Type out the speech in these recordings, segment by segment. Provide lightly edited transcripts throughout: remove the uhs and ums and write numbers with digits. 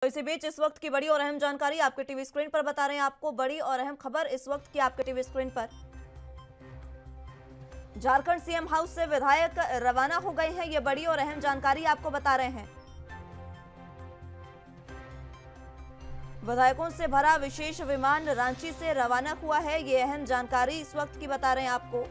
तो इसी बीच इस वक्त की बड़ी और अहम जानकारी आपके टीवी स्क्रीन पर बता रहे हैं आपको। बड़ी और अहम खबर इस वक्त की आपके टीवी स्क्रीन पर। झारखंड सीएम हाउस से विधायक रवाना हो गए हैं। ये बड़ी और अहम जानकारी आपको बता रहे हैं। विधायकों से भरा विशेष विमान रांची से रवाना हुआ है। ये अहम जानकारी इस वक्त की बता रहे हैं आपको।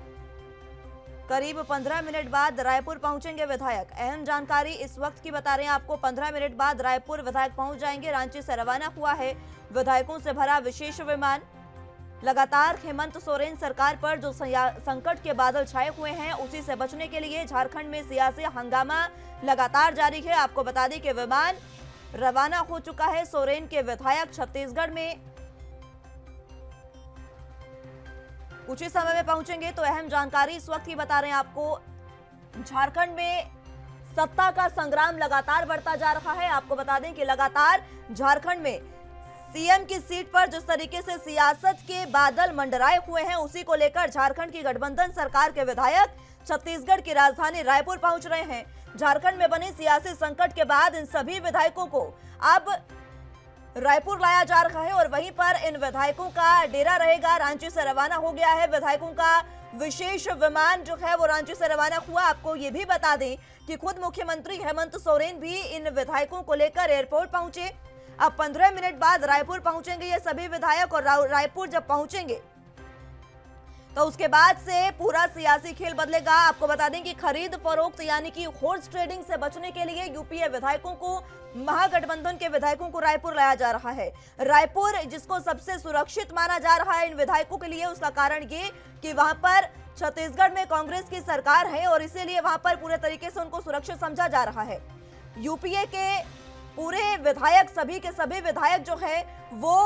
करीब 15 मिनट बाद रायपुर पहुंचेंगे विधायक। अहम जानकारी इस वक्त की बता रहे हैं आपको। 15 मिनट बाद रायपुर विधायक पहुंच जाएंगे। रांची से रवाना हुआ है विधायकों से भरा विशेष विमान। लगातार हेमंत सोरेन सरकार पर जो संकट के बादल छाए हुए हैं, उसी से बचने के लिए झारखंड में सियासी हंगामा लगातार जारी है। आपको बता दें कि विमान रवाना हो चुका है। सोरेन के विधायक छत्तीसगढ़ में कुछ ही समय में पहुंचेंगे। तो अहम जानकारी इस वक्त ही बता रहे हैं आपको। झारखंड में सत्ता का संग्राम लगातार बढ़ता जा रहा है। आपको बता दें कि लगातार झारखंड में सीएम की सीट पर जिस तरीके से सियासत के बादल मंडराए हुए हैं, उसी को लेकर झारखंड की गठबंधन सरकार के विधायक छत्तीसगढ़ की राजधानी रायपुर पहुंच रहे हैं। झारखंड में बने सियासी संकट के बाद इन सभी विधायकों को अब रायपुर लाया जा रहा है और वहीं पर इन विधायकों का डेरा रहेगा। रांची से रवाना हो गया है विधायकों का विशेष विमान जो है वो रांची से रवाना हुआ। आपको ये भी बता दें कि खुद मुख्यमंत्री हेमंत सोरेन भी इन विधायकों को लेकर एयरपोर्ट पहुंचे। अब 15 मिनट बाद रायपुर पहुंचेंगे ये सभी विधायक और रायपुर जब पहुंचेंगे तो उसके बाद से पूरा सियासी खेल बदलेगा। आपको बता दें कि खरीद फरोख्त यानी कि हॉर्स ट्रेडिंग से बचने के लिए यूपीए विधायकों को, महागठबंधन के विधायकों को रायपुर लाया जा रहा है। रायपुर जिसको सबसे सुरक्षित माना जा रहा है इन विधायकों के लिए, उसका कारण ये कि वहां पर छत्तीसगढ़ में कांग्रेस की सरकार है और इसीलिए वहां पर पूरे तरीके से उनको सुरक्षित समझा जा रहा है। यूपीए के पूरे विधायक, सभी के सभी विधायक जो है वो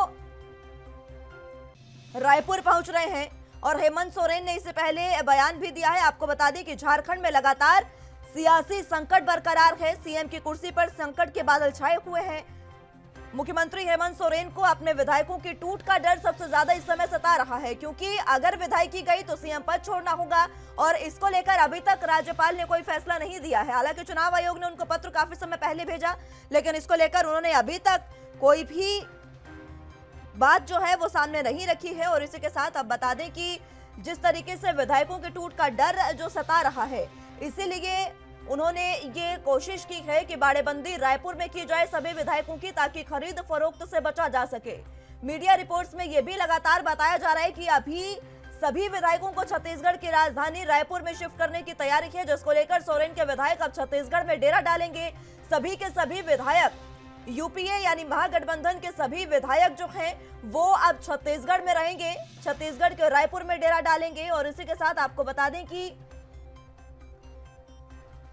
रायपुर पहुंच रहे हैं और हेमंत सोरेन ने इससे पहले बयान भी दिया है। आपको बता दें कि झारखंड में लगातार सियासी संकट बरकरार है। सीएम की कुर्सी पर संकट के बादल छाए हुए हैं। मुख्यमंत्री हेमंत सोरेन को अपने विधायकों की टूट का डर सबसे ज्यादा इस समय सता रहा है, क्योंकि अगर विधायकी गई तो सीएम पद छोड़ना होगा और इसको लेकर अभी तक राज्यपाल ने कोई फैसला नहीं दिया है। हालांकि चुनाव आयोग ने उनको पत्र काफी समय पहले भेजा, लेकिन इसको लेकर उन्होंने अभी तक कोई भी बात जो है वो सामने नहीं रखी है। और इसी के साथ अब बता दें कि जिस तरीके से विधायकों की टूट का डर जो सता रहा है, इसीलिए उन्होंने ये कोशिश की है कि बाड़ेबंदी रायपुर में की जाए सभी विधायकों की, ताकि खरीद फरोख्त से बचा जा सके। मीडिया रिपोर्ट्स में यह भी लगातार बताया जा रहा है कि अभी सभी विधायकों को छत्तीसगढ़ की राजधानी रायपुर में शिफ्ट करने की तैयारी है, जिसको लेकर सोरेन के विधायक अब छत्तीसगढ़ में डेरा डालेंगे। सभी के सभी विधायक यूपीए यानी महागठबंधन के सभी विधायक जो हैं वो अब छत्तीसगढ़ में रहेंगे, छत्तीसगढ़ के रायपुर में डेरा डालेंगे। और इसी के साथ आपको बता दें कि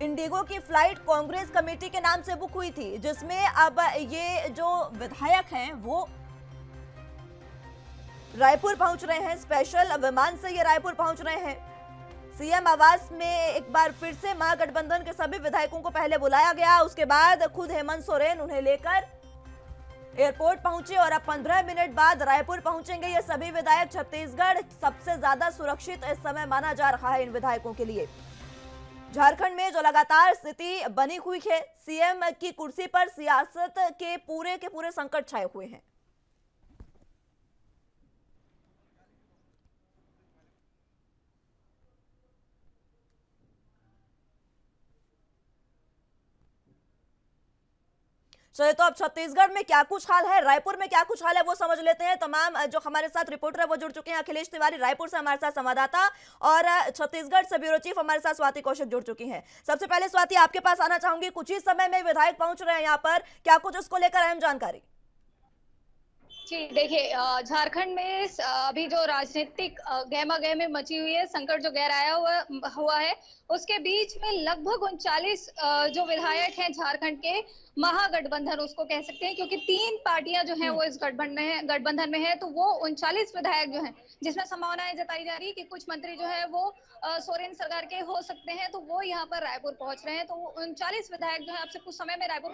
इंडिगो की फ्लाइट कांग्रेस कमेटी के नाम से बुक हुई थी, जिसमें अब ये जो विधायक हैं वो रायपुर पहुंच रहे हैं। स्पेशल विमान से ये रायपुर पहुंच रहे हैं। सीएम आवास में एक बार फिर से महागठबंधन के सभी विधायकों को पहले बुलाया गया, उसके बाद खुद हेमंत सोरेन उन्हें लेकर एयरपोर्ट पहुंचे और अब 15 मिनट बाद रायपुर पहुंचेंगे ये सभी विधायक। छत्तीसगढ़ सबसे ज्यादा सुरक्षित इस समय माना जा रहा है इन विधायकों के लिए। झारखंड में जो लगातार स्थिति बनी हुई है, सीएम की कुर्सी पर सियासत के पूरे संकट छाए हुए हैं। चलिए तो अब छत्तीसगढ़ में क्या कुछ हाल है, रायपुर में क्या कुछ हाल है वो समझ लेते हैं। तमाम जो हमारे साथ रिपोर्टर है वो जुड़ चुके हैं। अखिलेश तिवारी रायपुर से हमारे साथ संवाददाता, और छत्तीसगढ़ से ब्यूरो चीफ हमारे साथ स्वाति कौशिक जुड़ चुकी हैं। सबसे पहले स्वाति, आपके पास आना चाहूंगी। कुछ ही समय में विधायक पहुंच रहे हैं यहाँ पर, क्या कुछ उसको लेकर अहम जानकारी? जी देखिए, झारखंड में अभी जो राजनीतिक गहमा गहमी मची हुई है, संकट जो गहराया हुआ है, उसके बीच में लगभग 39 जो विधायक हैं झारखंड के, महागठबंधन उसको कह सकते हैं, क्योंकि 3 पार्टियां जो हैं वो इस गठबंधन में है, तो वो 39 विधायक जो हैं, जिसमें संभावनाएं जताई जा रही है कि कुछ मंत्री जो है वो सोरेन सरकार के हो सकते हैं, तो वो यहाँ पर रायपुर पहुंच रहे हैं। तो 39 विधायक जो है आपसे कुछ समय में रायपुर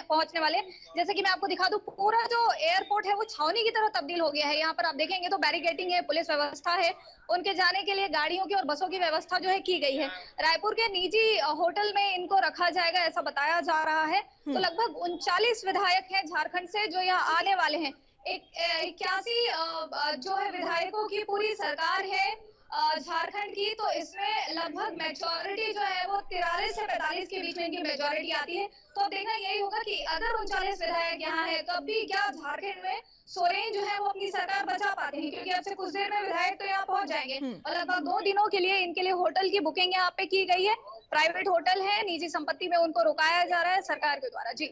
पहुंचने वाले। जैसे कि मैं आपको दिखा दूं, पूरा जो एयरपोर्ट है वो छावनी की तरह तब्दील हो गया है। यहाँ पर आप देखेंगे तो बैरिकेडिंग है, पुलिस व्यवस्था है, उनके जाने के लिए गाड़ियों की और बसों की व्यवस्था जो है की गई है। रायपुर के निजी होटल में इनको रखा जाएगा, ऐसा बताया जा रहा है। तो लगभग 39 विधायक हैं झारखंड से जो यहाँ आने वाले हैं। 81 जो है विधायकों की पूरी सरकार है झारखंड की, तो इसमें लगभग मेजोरिटी जो है वो 43 से 45 के बीच में इनकी मेजोरिटी आती है। तो अब देखना यही होगा कि अगर 39 विधायक यहाँ है तो अब भी क्या झारखंड में सोरेन जो है वो अपनी सरकार बचा पाते हैं, क्योंकि अब से कुछ देर में विधायक तो यहाँ पहुंच जाएंगे और लगभग 2 दिनों के लिए इनके लिए होटल की बुकिंग यहाँ पे की गई है। प्राइवेट होटल है, निजी संपत्ति में उनको रुकाया जा रहा है सरकार के द्वारा। जी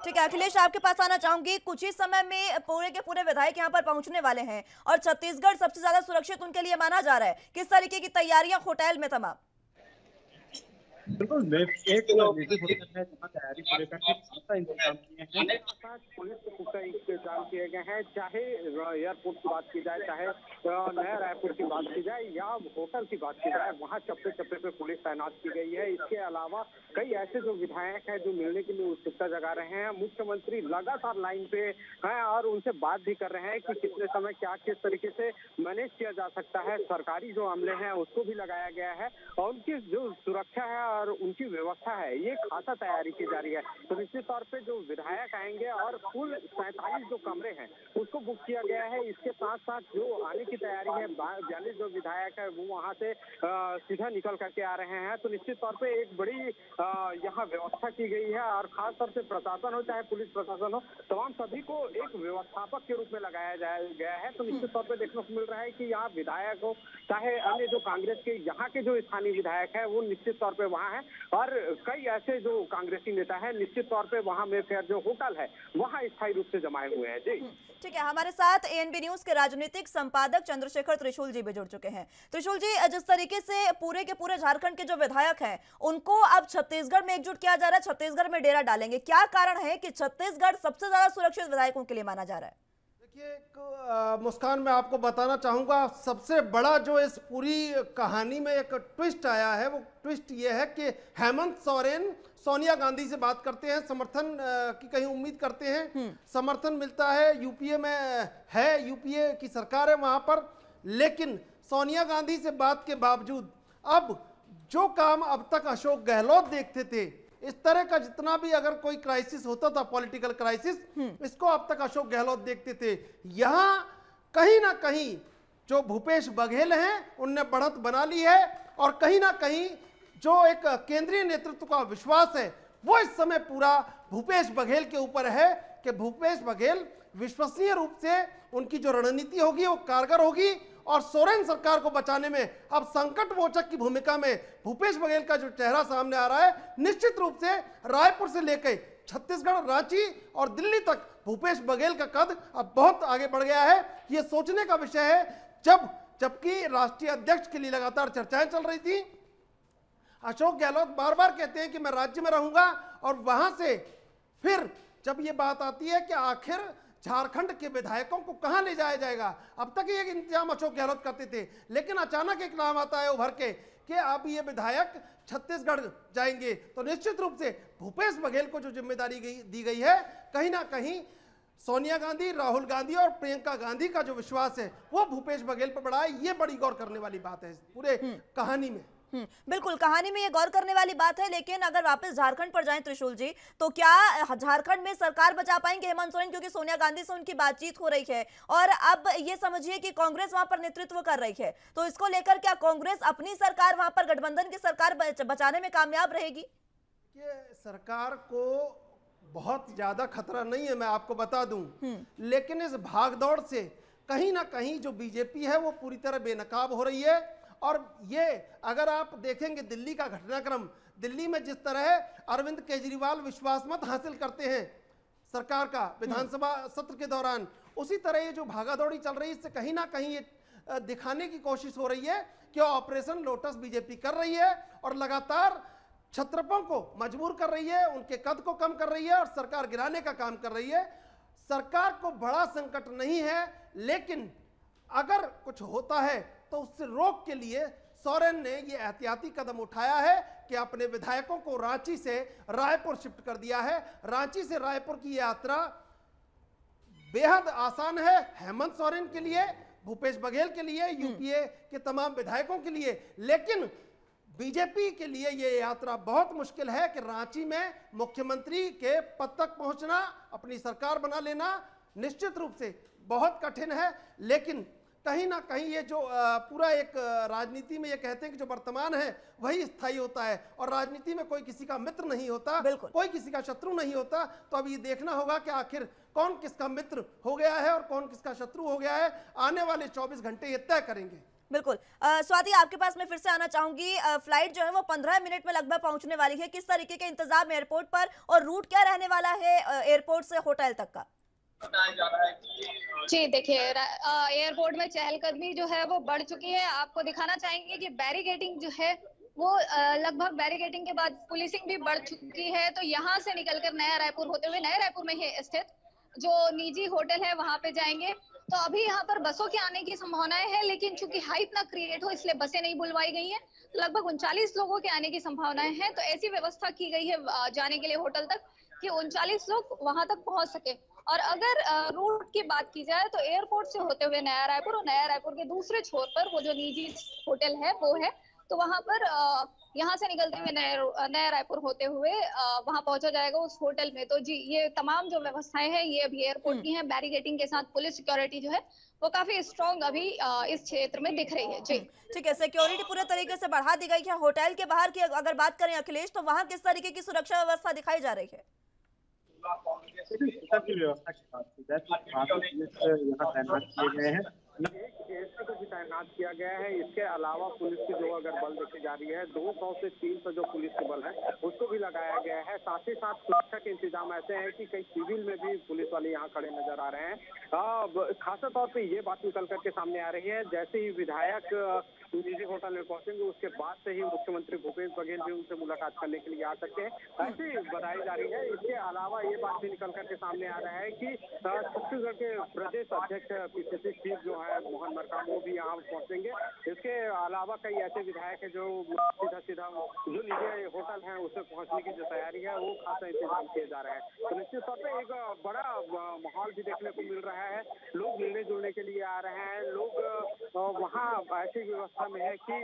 ठीक है अखिलेश, आपके पास आना चाहूंगी। कुछ ही समय में पूरे के पूरे विधायक यहाँ पर पहुंचने वाले हैं और छत्तीसगढ़ सबसे ज्यादा सुरक्षित उनके लिए माना जा रहा है। किस तरीके की तैयारियां होटल में तमाम? बिल्कुल, एक निजी होटल है जहाँ तैयारी को लेकर के खासा इंतजाम किए हैं, पुलिस के पुख्ता इंतजाम किए गए हैं। चाहे एयरपोर्ट की बात की जाए, चाहे नया रायपुर की बात की जाए या होटल की बात की जाए, वहाँ चप्पे चप्पे पे पुलिस तैनात की गई है। इसके अलावा कई ऐसे जो विधायक हैं जो मिलने के लिए उत्सुकता जगा रहे हैं। मुख्यमंत्री लगातार लाइन पे हैं और उनसे बात भी कर रहे हैं कि कितने समय क्या किस तरीके से मैनेज किया जा सकता है। सरकारी जो अमले हैं उसको भी लगाया गया है और उनकी जो सुरक्षा है और उनकी व्यवस्था है ये खासा तैयारी की जा रही है। तो निश्चित तौर पे जो विधायक आएंगे और कुल 47 जो कमरे हैं उसको बुक किया गया है। इसके साथ साथ जो आने की तैयारी है, 42 जो विधायक है वो वहाँ से सीधा निकल करके आ रहे हैं। तो निश्चित तौर पे एक बड़ी यहाँ व्यवस्था की गई है और खास तौर से प्रशासन हो चाहे पुलिस प्रशासन हो, तमाम सभी को एक व्यवस्थापक के रूप में लगाया गया है। तो निश्चित तौर पे देखने को मिल रहा है कि यहाँ विधायक हो चाहे अन्य जो कांग्रेस के यहाँ के जो स्थानीय विधायक है वो निश्चित तौर पे वहाँ है और कई ऐसे जो कांग्रेसी नेता है निश्चित तौर पे वहाँ मेफेयर जो होटल है वहाँ स्थायी रूप से जमाए हुए हैं। जी ठीक है, हमारे साथ एएनबी न्यूज के राजनीतिक संपादक चंद्रशेखर त्रिशूल जी भी जुड़ चुके हैं। त्रिशूल जी, जिस तरीके से पूरे के पूरे झारखंड के जो विधायक हैं उनको अब छत्तीसगढ़ में एकजुट किया जा रहा है, छत्तीसगढ़ में डेरा डालेंगे, क्या कारण है कि छत्तीसगढ़ सबसे ज्यादा सुरक्षित विधायकों के लिए माना जा रहा है? देखिए मुस्कान, मैं आपको बताना चाहूँगा सबसे बड़ा जो इस पूरी कहानी में एक ट्विस्ट आया है वो ट्विस्ट ये है कि हेमंत सोरेन सोनिया गांधी से बात करते हैं, समर्थन की कहीं उम्मीद करते हैं, समर्थन मिलता है, यूपीए में है, यूपीए की सरकार है वहाँ पर, लेकिन सोनिया गांधी से बात के बावजूद अब जो काम अब तक अशोक गहलोत देखते थे, इस तरह का जितना भी अगर कोई क्राइसिस होता था पॉलिटिकल क्राइसिस, इसको अब तक अशोक गहलोत देखते थे। यहाँ कहीं ना कहीं जो भूपेश बघेल हैं उनने बढ़त बना ली है और कहीं ना कहीं जो एक केंद्रीय नेतृत्व का विश्वास है वो इस समय पूरा भूपेश बघेल के ऊपर है कि भूपेश बघेल विश्वसनीय रूप से उनकी जो रणनीति होगी वो कारगर होगी और सोरेन सरकार को बचाने में अब संकट मोचक की भूमिका में भूपेश बघेल का जो चेहरा सामने आ रहा है, निश्चित रूप से रायपुर से लेकर छत्तीसगढ़, रांची और दिल्ली तक भूपेश बघेल का कद अब बहुत आगे बढ़ गया है। ये सोचने का विषय है जबकि राष्ट्रीय अध्यक्ष के लिए लगातार चर्चाएं चल रही थी। अशोक गहलोत बार बार कहते हैं कि मैं राज्य में रहूंगा और वहां से फिर जब ये बात आती है कि आखिर झारखंड के विधायकों को कहां ले जाया जाएगा, अब तक ये इंतजाम अशोक गहलोत करते थे, लेकिन अचानक एक नाम आता है उभर के कि अब ये विधायक छत्तीसगढ़ जाएंगे। तो निश्चित रूप से भूपेश बघेल को जो जिम्मेदारी दी गई है, कहीं ना कहीं सोनिया गांधी, राहुल गांधी और प्रियंका गांधी का जो विश्वास है वो भूपेश बघेल पर बढ़ा है। ये बड़ी गौर करने वाली बात है पूरे कहानी में। बिल्कुल, कहानी में ये गौर करने वाली बात है। लेकिन अगर वापस झारखंड पर जाएं त्रिशूल जी, तो क्या झारखंड में सरकार बचा पाएंगे हेमंत सोरेन, क्योंकि सोनिया गांधी से उनकी बातचीत हो रही है और अब ये समझिए कि कांग्रेस वहां पर नेतृत्व कर रही है, तो इसको लेकर क्या कांग्रेस अपनी सरकार वहां पर गठबंधन की सरकार बचाने में कामयाब रहेगी? ये सरकार को बहुत ज्यादा खतरा नहीं है, मैं आपको बता दूं, लेकिन इस भागदौड़ से कहीं ना कहीं जो बीजेपी है वो पूरी तरह बेनकाब हो रही है। और ये अगर आप देखेंगे दिल्ली का घटनाक्रम, दिल्ली में जिस तरह अरविंद केजरीवाल विश्वास मत हासिल करते हैं सरकार का विधानसभा सत्र के दौरान, उसी तरह ये जो भागादौड़ी चल रही है इससे कहीं ना कहीं ये दिखाने की कोशिश हो रही है कि ऑपरेशन लोटस बीजेपी कर रही है और लगातार छत्रपों को मजबूर कर रही है, उनके कद को कम कर रही है और सरकार गिराने का काम कर रही है। सरकार को बड़ा संकट नहीं है, लेकिन अगर कुछ होता है तो उससे रोक के लिए सोरेन ने ये एहतियाती कदम उठाया है कि अपने विधायकों को रांची से रायपुर शिफ्ट कर दिया है। रांची से रायपुर की यात्रा बेहद आसान है हेमंत सोरेन के लिए, भूपेश बघेल के लिए, यूपीए के तमाम विधायकों के लिए, लेकिन बीजेपी के लिए ये यात्रा बहुत मुश्किल है कि रांची में मुख्यमंत्री के पद तक पहुंचना, अपनी सरकार बना लेना निश्चित रूप से बहुत कठिन है। लेकिन कहीं ना कहीं ये जो पूरा एक राजनीति में ये कहते हैं कि जो वर्तमान है वही स्थायी होता है और राजनीति में कोई किसी का मित्र नहीं होता, कोई किसी का शत्रु नहीं होता। तो अब ये देखना होगा कि आखिर कौन किसका मित्र हो गया है और कौन किसका शत्रु हो गया है। आने वाले 24 घंटे ये तय करेंगे। बिल्कुल। स्वाति, आपके पास मैं फिर से आना चाहूंगी। फ्लाइट जो है वो 15 मिनट में लगभग पहुंचने वाली है। किस तरीके के इंतजाम एयरपोर्ट पर और रूट क्या रहने वाला है एयरपोर्ट से होटल तक का? जी देखिए, एयरपोर्ट में चहलकदमी जो है वो बढ़ चुकी है। आपको दिखाना चाहेंगे कि बैरिकेडिंग जो है वो लगभग बैरिकेडिंग के बाद पुलिसिंग भी बढ़ चुकी है। तो यहाँ से निकलकर नया रायपुर होते हुए नया रायपुर में ही स्थित जो निजी होटल है वहां पे जाएंगे। तो अभी यहाँ पर बसों के आने की संभावनाएं है, लेकिन चूंकि हाइप ना क्रिएट हो इसलिए बसें नहीं बुलवाई गई हैं। लगभग 39 लोगों के आने की संभावनाएं हैं। तो ऐसी व्यवस्था की गई है जाने के लिए होटल तक कि 39 लोग वहां तक पहुंच सके। और अगर रूट की बात की जाए तो एयरपोर्ट से होते हुए नया रायपुर और नया रायपुर के दूसरे छोर पर वो जो निजी होटल है वो है। तो वहां पर यहाँ से निकलते हुए नया रायपुर होते हुए वहां पहुंचा जाएगा उस होटल में। तो जी ये तमाम जो व्यवस्थाएं हैं ये अभी एयरपोर्ट की हैं। बैरिकेडिंग के साथ पुलिस सिक्योरिटी जो है वो काफी स्ट्रॉन्ग अभी इस क्षेत्र में दिख रही है। जी ठीक है, सिक्योरिटी पूरे तरीके से बढ़ा दी गई है। होटल के बाहर की अगर बात करें अखिलेश, तो वहाँ किस तरीके की सुरक्षा व्यवस्था दिखाई जा रही है? सुरक्षा की व्यवस्था की बात की जाए तो यहाँ तैनात किए गए हैं। एक एएसपी को भी तैनात किया गया है। इसके अलावा पुलिस की जो अगर बल देखी जा रही है 200 से 300 जो पुलिस के बल है उसको भी लगाया गया है। साथ ही साथ सुरक्षा के इंतजाम ऐसे हैं कि कई सिविल में भी पुलिस वाले यहाँ खड़े नजर आ रहे हैं। खासा तौर पे ये बात निकल करके सामने आ रही है, जैसे ही विधायक निजी होटल में पहुंचेंगे उसके बाद से ही मुख्यमंत्री भूपेश बघेल भी उनसे मुलाकात करने के लिए आ सकते हैं, ऐसी बताई जा रही है। इसके अलावा ये बात भी निकल करके सामने आ रहा है कि छत्तीसगढ़ के प्रदेश अध्यक्ष पीसीसी चीफ जो है मोहन मरकाम वो भी यहाँ पहुंचेंगे। इसके अलावा कई ऐसे विधायक है जो सीधा जो निजी होटल है उसमें पहुंचने की जो तैयारी है वो खासा इंतजाम किए जा रहे हैं। तो निश्चित तौर पर एक बड़ा माहौल भी देखने को मिल रहा है। लोग मिलने जुलने के लिए आ रहे हैं। लोग वहाँ ऐसी व्यवस्था में है कि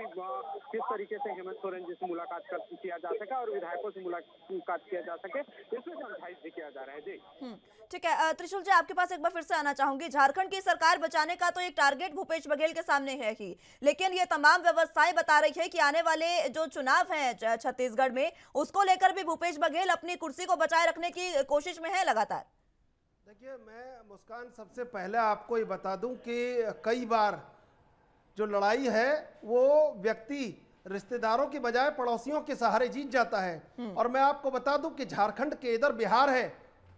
किस तरीके से हेमंत सोरेन जी से मुलाकात किया जा सके और विधायकों से मुलाकात किया जा सके, इसमें समझाइश भी किया जा रहा है। जी ठीक है, त्रिशूल जी आपके पास एक बार फिर से आना चाहूंगी। झारखंड की सरकार बचाने का तो एक टारगेट भूपेश बघेल के सामने है ही, लेकिन ये तमाम व्यवस्थाएं बता रही है कि आने वाले जो चुनाव हैं छत्तीसगढ़ में उसको लेकर भी भूपेश बघेल अपनी कुर्सी को बचाए रखने की कोशिश में है लगातार। देखिए, मैं मुस्कान सबसे पहले आपको ये बता दूं कि कई बार जो लड़ाई है वो व्यक्ति रिश्तेदारों की बजाय पड़ोसियों के सहारे जीत जाता है। और मैं आपको बता दूं कि झारखंड के इधर बिहार है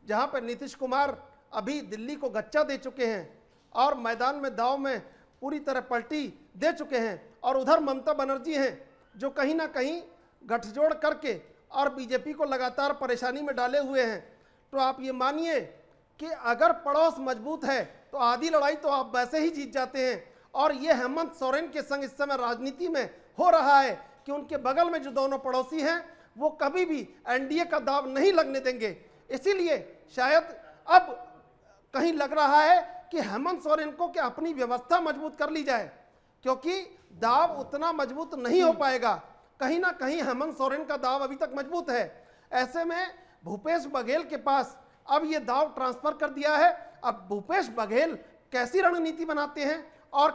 जहां पर नीतीश कुमार अभी दिल्ली को गच्चा दे चुके हैं और मैदान में दांव में पूरी तरह पलटी दे चुके हैं, और उधर ममता बनर्जी हैं जो कहीं ना कहीं गठजोड़ करके और बीजेपी को लगातार परेशानी में डाले हुए हैं। तो आप ये मानिए कि अगर पड़ोस मजबूत है तो आधी लड़ाई तो आप वैसे ही जीत जाते हैं। और ये हेमंत सोरेन के संग इस समय राजनीति में हो रहा है कि उनके बगल में जो दोनों पड़ोसी हैं वो कभी भी एनडीए का दाव नहीं लगने देंगे। इसीलिए शायद अब कहीं लग रहा है कि हेमंत सोरेन को कि अपनी व्यवस्था मजबूत कर ली जाए, क्योंकि दाव उतना मजबूत नहीं हो पाएगा। कहीं ना कहीं हेमंत सोरेन का दाव अभी तक मजबूत है। ऐसे में भूपेश बघेल के पास अब ये दाव ट्रांसफर कर दिया है। अब भूपेश बघेल कैसी रणनीति बनाते हैं और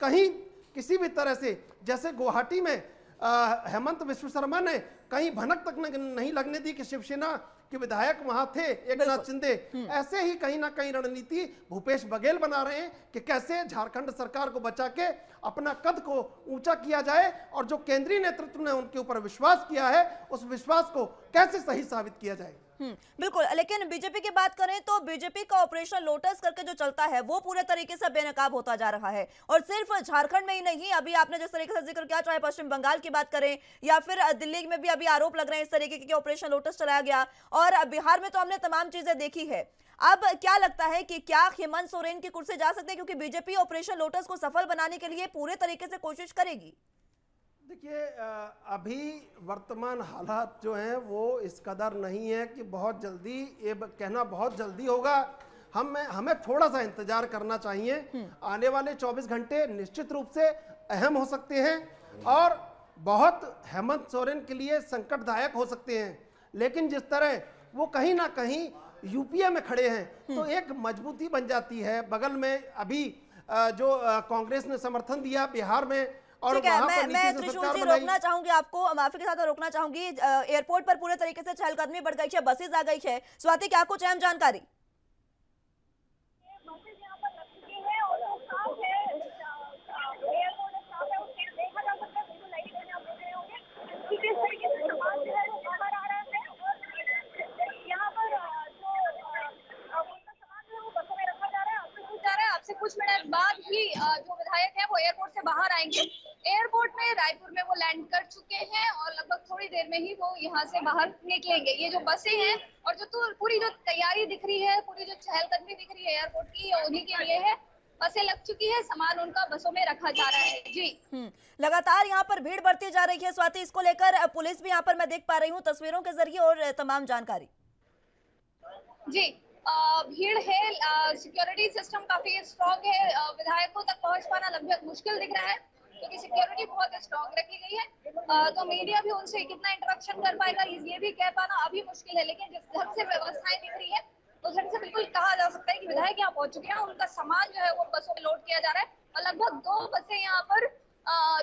कहीं किसी भी तरह से, जैसे गुवाहाटी में हेमंत विश्व शर्मा ने कहीं भनक तक नहीं लगने दी कि शिवसेना के विधायक वहां थे एकनाथ शिंदे, ऐसे ही कहीं ना कहीं रणनीति भूपेश बघेल बना रहे हैं कि कैसे झारखंड सरकार को बचा के अपना कद को ऊंचा किया जाए और जो केंद्रीय नेतृत्व ने उनके ऊपर विश्वास किया है उस विश्वास को कैसे सही साबित किया जाए। बिल्कुल, लेकिन बीजेपी की बात करें तो बीजेपी का ऑपरेशन लोटस करके जो चलता है वो पूरे तरीके से बेनकाब होता जा रहा है। और सिर्फ झारखंड में ही नहीं, अभी आपने जिस तरीके से जिक्र किया, चाहे पश्चिम बंगाल की बात करें या फिर दिल्ली में भी अभी आरोप लग रहे हैं इस तरीके के ऑपरेशन लोटस चलाया गया, और बिहार में तो हमने तमाम चीजें देखी है। अब क्या लगता है कि क्या हेमंत सोरेन की कुर्सी जा सकते हैं, क्योंकि बीजेपी ऑपरेशन लोटस को सफल बनाने के लिए पूरे तरीके से कोशिश करेगी? देखिए, अभी वर्तमान हालात जो हैं वो इस कदर नहीं है कि बहुत जल्दी ये कहना बहुत जल्दी होगा। हमें थोड़ा सा इंतजार करना चाहिए। आने वाले 24 घंटे निश्चित रूप से अहम हो सकते हैं और बहुत हेमंत सोरेन के लिए संकटदायक हो सकते हैं, लेकिन जिस तरह वो कहीं ना कहीं यूपीए में खड़े हैं तो एक मजबूती बन जाती है। बगल में अभी जो कांग्रेस ने समर्थन दिया बिहार में, और ठीक है, वहां पर मैं नीतीश त्रिशूल सरकार जी बनाई। रोकना चाहूंगी आपको, माफी के साथ रोकना चाहूंगी। एयरपोर्ट पर पूरे तरीके से चहलकदमी बढ़ गई है, बसेज आ गई है। स्वाति, क्या कुछ अहम जानकारी? आपसे कुछ मिनट बाद ही जो विधायक है वो एयरपोर्ट से बाहर आएंगे। एयरपोर्ट में रायपुर में वो लैंड कर चुके हैं और लगभग थोड़ी देर में ही वो यहाँ से बाहर निकलेंगे। ये जो बसें हैं और जो पूरी जो तैयारी दिख रही है, पूरी जो चहलकदमी दिख रही है एयरपोर्ट की, उन्हीं के लिए है। बसें लग चुकी है, सामान उनका बसों में रखा जा रहा है। जी, लगातार यहाँ पर भीड़ बढ़ती जा रही है स्वाति, इसको लेकर पुलिस भी यहाँ पर मैं देख पा रही हूँ तस्वीरों के जरिए और तमाम जानकारी। जी, भीड़ है, सिक्योरिटी सिस्टम काफी स्ट्रॉन्ग है। विधायकों तक पहुंच पाना लगभग मुश्किल दिख रहा है क्योंकि सिक्योरिटी बहुत स्ट्रॉन्ग रखी गई है। तो मीडिया भी उनसे कितना इंटरेक्शन कर पाएगा ये भी कह पाना अभी मुश्किल है, लेकिन जिस ढंग से व्यवस्थाएं दिख रही है उस ढंग से बिल्कुल कहा जा सकता है कि विधायक यहाँ पहुंच चुके हैं। उनका सामान जो है वो बसों में लोड किया जा रहा है और लगभग 2 बसें यहाँ पर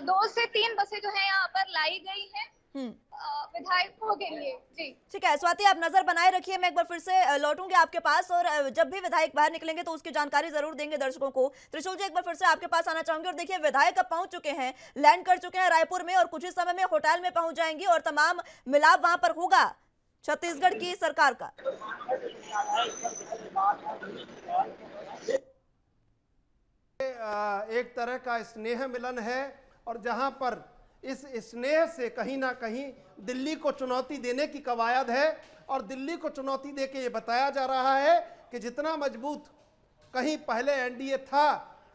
2 से 3 बसें जो है यहाँ पर लाई गई है विधायकों के लिए। जी, ठीक है स्वाति, आप नजर बनाए रखिए, मैं एक बार फिर से लौटूंगी आपके पास और जब भी विधायक बाहर निकलेंगे तो उसकी जानकारी जरूर देंगे दर्शकों को। त्रिशूल जी, एक बार फिर से आपके पास आना चाहूंगी। और देखिए, विधायक अब पहुंच चुके हैं, लैंड कर चुके हैं रायपुर में और कुछ ही समय में होटल में पहुंच जाएंगे और तमाम मिलाप वहां पर होगा छत्तीसगढ़ की सरकार का। एक तरह का स्नेह मिलन है और जहां पर इस स्नेह से कहीं ना कहीं दिल्ली को चुनौती देने की कवायद है और दिल्ली को चुनौती देके ये बताया जा रहा है कि जितना मजबूत कहीं पहले एनडीए था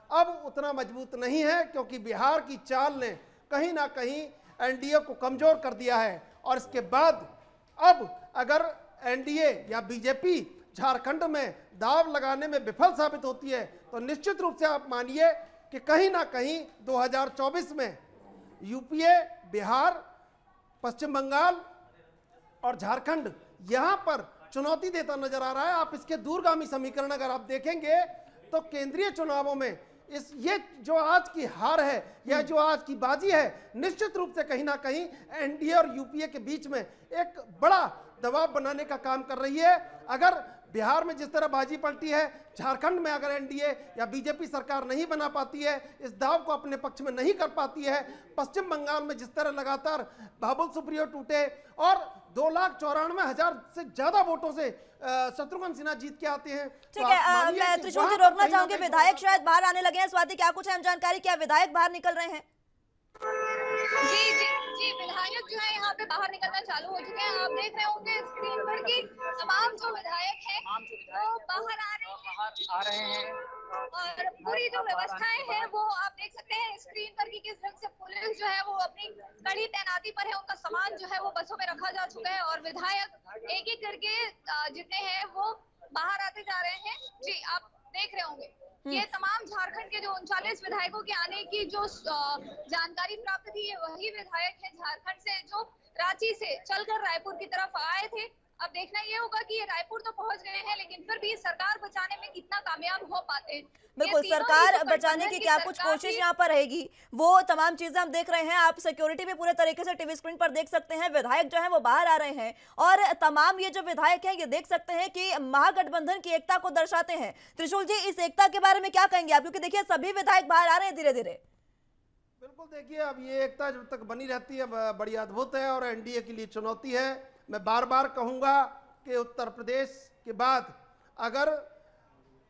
अब उतना मजबूत नहीं है, क्योंकि बिहार की चाल ने कहीं ना कहीं एनडीए को कमजोर कर दिया है। और इसके बाद अब अगर एनडीए या बीजेपी झारखंड में दाव लगाने में विफल साबित होती है तो निश्चित रूप से आप मानिए कि कहीं ना कहीं 2024 में यूपीए, बिहार, पश्चिम बंगाल और झारखंड यहां पर चुनौती देता नजर आ रहा है। आप इसके दूरगामी समीकरण अगर आप देखेंगे तो केंद्रीय चुनावों में ये जो आज की हार है या जो आज की बाजी है निश्चित रूप से कहीं ना कहीं एनडीए और यूपीए के बीच में एक बड़ा दबाव बनाने का काम कर रही है। अगर बिहार में जिस तरह बाजी पलटी है, झारखंड में अगर एनडीए या बीजेपी सरकार नहीं बना पाती है, इस दाव को अपने पक्ष में नहीं कर पाती है, पश्चिम बंगाल में जिस तरह लगातार बाबुल सुप्रियो टूटे और 2,94,000 से ज्यादा वोटों से शत्रुघ्न सिन्हा जीत के आते हैं। ठीक है, मैं त्रिशूल जी रोकना चाहूंगी, विधायक शायद बाहर आने लगे हैं। स्वाति, क्या कुछ अहम जानकारी, क्या विधायक बाहर निकल रहे हैं? जी, विधायक जो है यहाँ पे बाहर निकलना चालू हो चुके हैं। आप देख रहे होंगे स्क्रीन पर कि तमाम जो विधायक हैं वो बाहर आ रहे हैं और पूरी जो व्यवस्थाएं हैं वो आप देख सकते हैं स्क्रीन पर कि किस ढंग से पुलिस जो है वो अपनी कड़ी तैनाती पर है। उनका सामान जो है वो बसों में रखा जा चुका है और विधायक एक एक करके जितने हैं वो बाहर आते जा रहे हैं। जी, आप देख रहे होंगे ये तमाम झारखंड के जो 39 विधायकों के आने की जो जानकारी प्राप्त थी, ये वही विधायक है झारखंड से जो रांची से चलकर रायपुर की तरफ आए थे। अब देखना ये होगा कि ये रायपुर तो पहुंच गए हैं, लेकिन फिर भी सरकार बचाने में कितना कामयाब हो पाते हैं। बिल्कुल, सरकार बचाने की क्या कुछ कोशिश यहाँ पर रहेगी, वो तमाम चीजें हम देख रहे हैं। आप सिक्योरिटी भी पूरे तरीके से टीवी स्क्रीन पर देख सकते हैं। विधायक जो है वो बाहर आ रहे हैं और तमाम ये जो विधायक हैं ये देख सकते हैं कि महागठबंधन की एकता को दर्शाते हैं। त्रिशूल जी, इस एकता के बारे में क्या कहेंगे आप, क्योंकि देखिए सभी विधायक बाहर आ रहे हैं धीरे धीरे। बिल्कुल, देखिए अब ये एकता जब तक बनी रहती है बड़ी अद्भुत है और एनडीए के लिए चुनौती है। मैं बार बार कहूंगा कि उत्तर प्रदेश के बाद अगर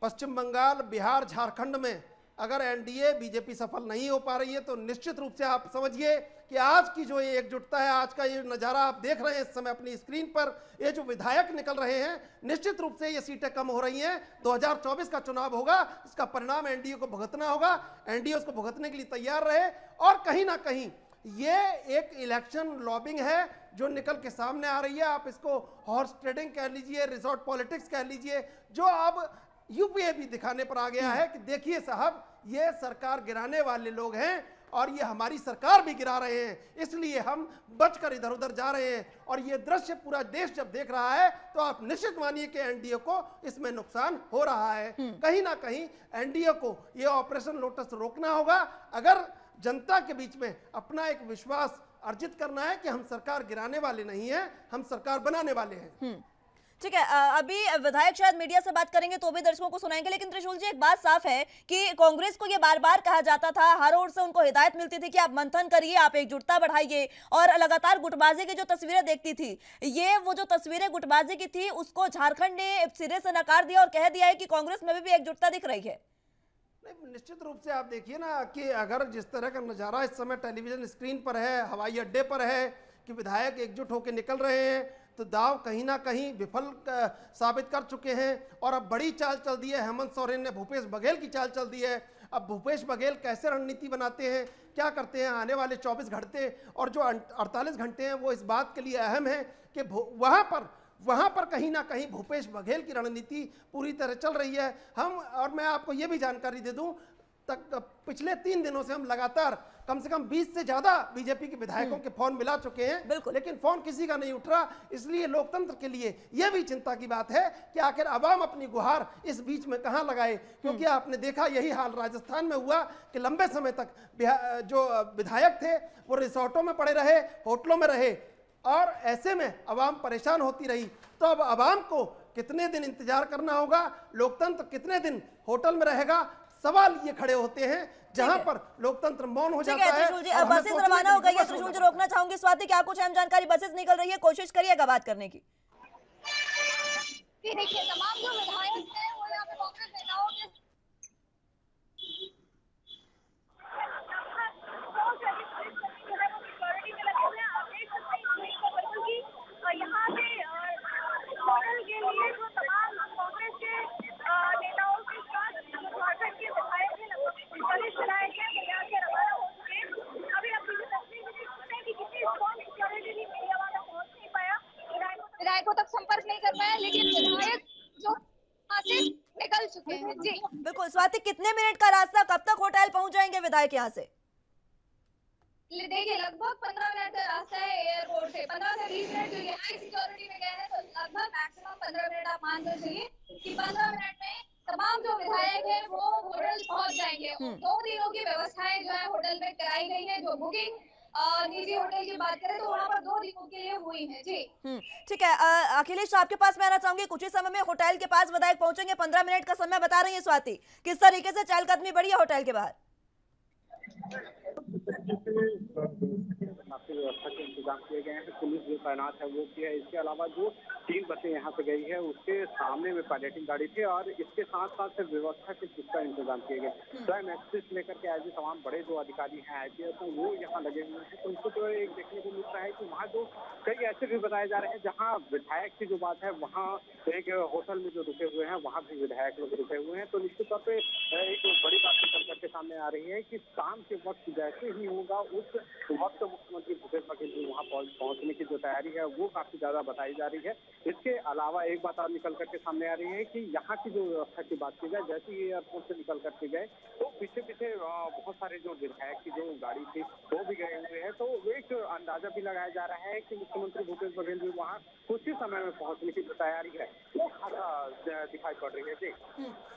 पश्चिम बंगाल, बिहार, झारखंड में अगर एनडीए बीजेपी सफल नहीं हो पा रही है तो निश्चित रूप से आप समझिए कि आज की जो ये एकजुटता है, आज का ये नज़ारा आप देख रहे हैं इस समय अपनी स्क्रीन पर, ये जो विधायक निकल रहे हैं निश्चित रूप से ये सीटें कम हो रही हैं। 2024 का चुनाव होगा, इसका परिणाम एनडीए को भुगतना होगा। एनडीए उसको भुगतने के लिए तैयार रहे और कहीं ना कहीं ये एक इलेक्शन लॉबिंग है जो निकल के सामने आ रही है। आप इसको हॉर्स ट्रेडिंग कह लीजिए, रिजॉर्ट पॉलिटिक्स कह लीजिए, जो अब यूपीए भी दिखाने पर आ गया है कि देखिए साहब ये सरकार गिराने वाले लोग हैं और ये हमारी सरकार भी गिरा रहे हैं, इसलिए हम बचकर इधर उधर जा रहे हैं। और ये दृश्य पूरा देश जब देख रहा है तो आप निश्चित मानिए कि एनडीए को इसमें नुकसान हो रहा है। कहीं ना कहीं एनडीए को ये ऑपरेशन लोटस रोकना होगा अगर जनता के बीच में अपना एक विश्वास अर्जित करना है कि हम सरकार गिराने वाले नहीं हैं, हम सरकार बनाने वाले हैं। ठीक है, अभी विधायक शायद मीडिया से बात करेंगे तो भी दर्शकों को सुनाएंगे, लेकिन त्रिशूल जी एक बात साफ है कि कांग्रेस को ये बार बार कहा जाता था, हर ओर से उनको हिदायत मिलती थी कि आप मंथन करिए, आप एकजुटता बढ़ाइए, और लगातार गुटबाजी की जो तस्वीरें देखती थी, ये वो जो तस्वीरें गुटबाजी की थी उसको झारखंड ने सिरे से नकार दिया और कह दिया है कि कांग्रेस में भी एकजुटता दिख रही है। नहीं, निश्चित रूप से आप देखिए ना कि अगर जिस तरह का नज़ारा इस समय टेलीविजन स्क्रीन पर है, हवाई अड्डे पर है कि विधायक एकजुट होकर निकल रहे हैं, तो दाव कहीं ना कहीं विफल साबित कर चुके हैं। और अब बड़ी चाल चल दी है, हेमंत सोरेन ने भूपेश बघेल की चाल चल दी है। अब भूपेश बघेल कैसे रणनीति बनाते हैं, क्या करते हैं आने वाले 24 घंटे और जो 48 घंटे हैं वो इस बात के लिए अहम है कि वहाँ पर कहीं ना कहीं भूपेश बघेल की रणनीति पूरी तरह चल रही है। और मैं आपको ये भी जानकारी दे दूं, पिछले 3 दिनों से हम लगातार कम से कम 20 से ज्यादा बीजेपी के विधायकों के फोन मिला चुके हैं, लेकिन फोन किसी का नहीं उठ रहा। इसलिए लोकतंत्र के लिए यह भी चिंता की बात है कि आखिर अवाम अपनी गुहार इस बीच में कहां लगाए, क्योंकि आपने देखा यही हाल राजस्थान में हुआ कि लंबे समय तक जो विधायक थे वो रिसोर्टों में पड़े रहे, होटलों में रहे, और ऐसे में अवाम परेशान होती रही। तो अब अवाम को कितने दिन इंतजार करना होगा, लोकतंत्र कितने दिन होटल में रहेगा, सवाल ये खड़े होते हैं जहां पर लोकतंत्र मौन हो जाता है। त्रिशूल जी, बसेस रवाना हो गई है, त्रिशूल जी रोकना चाहूंगी। स्वाति, क्या कुछ अहम जानकारी, बसेस निकल रही है, कोशिश करिएगा बात करने की। देखिए, तमाम जो विधायक हैं वो यहाँ पे कांग्रेस नेताओं के यहाँ पे होटल के लिए जो तमाम कांग्रेस के नेताओं के साथ झारखंड के विधायक हैं पुलिस चलाए गए तैयार के रवाना हो चुके हैं। अभी अपनी तस्वीर में देख सकते हैं कि किसी स्ट्रॉन्ग सिक्योरिटी भी मीडिया वाला पहुंच नहीं पाया, विधायकों तक संपर्क नहीं कर पाया, लेकिन विधायक जो यहाँ से निकल चुके हैं। जी बिल्कुल। स्वाति, कितने मिनट का रास्ता, कब तक होटल पहुंच जाएंगे विधायक यहाँ से? देखिए, लगभग 15 मिनट का रास्ता है एयरपोर्ट से, 15 से 20 मिनट जो यहाँ सिक्योरिटी में गए हैं, तो लगभग मैक्सिमम 15 मिनट आप मान कर चलिए कि 15 मिनट में तमाम जो विधायक है वो होटल पहुंच जाएंगे। 2 दिनों की व्यवस्थाएं जो है होटल में कराई गई है। जो बुकिंग निजी होटल की बात करें तो वहाँ पर 2 दिनों के लिए हुई है। जी ठीक है, अखिलेश आपके पास मैं आना चाहूंगी। कुछ ही समय में होटल के पास विधायक पहुंचेंगे, 15 मिनट का समय बता रही है स्वाति। किस तरीके से चहलकदमी बढ़ी है होटल के बाहर? व्यवस्था के इंतजाम किए गए हैं, पुलिस जो तैनात है वो किया है। इसके अलावा जो 3 बसें यहाँ से गई है उसके सामने में पायलटिंग गाड़ी थी, और इसके साथ साथ व्यवस्था के पुख्ता इंतजाम किए गए। स्वयं एक्सेस लेकर के आज तमाम बड़े जो अधिकारी हैं IPS तो वो यहाँ लगे हुए हैं। तो उनको तो एक देखने को मिल रहा है कि वहाँ जो कई ऐसे भी बताए जा रहे हैं जहाँ विधायक की जो बात है वहाँ एक होटल में जो रुके हुए हैं वहाँ भी विधायक लोग रुके हुए हैं। तो निश्चित तौर पर एक बड़ी बात निकल करके सामने आ रही है कि शाम के वक्त जैसे ही होगा उस वक्त मुख्यमंत्री भूपेश बघेल जी वहाँ पहुंचने की जो तैयारी है वो काफी ज्यादा बताई जा रही है। इसके अलावा एक बात और निकल करके सामने आ रही है कि यहाँ की जो व्यवस्था की बात की जाए, जैसे ही एयरपोर्ट से निकल करके गए तो पीछे पीछे बहुत सारे जो विधायक की जो गाड़ी थी वो भी गए हुए हैं। तो एक अंदाजा भी लगाया जा रहा है कि मुख्यमंत्री भूपेश बघेल जी वहाँ कुछ ही समय में पहुंचने की जो तैयारी है वो दिखाई पड़ रही है। जी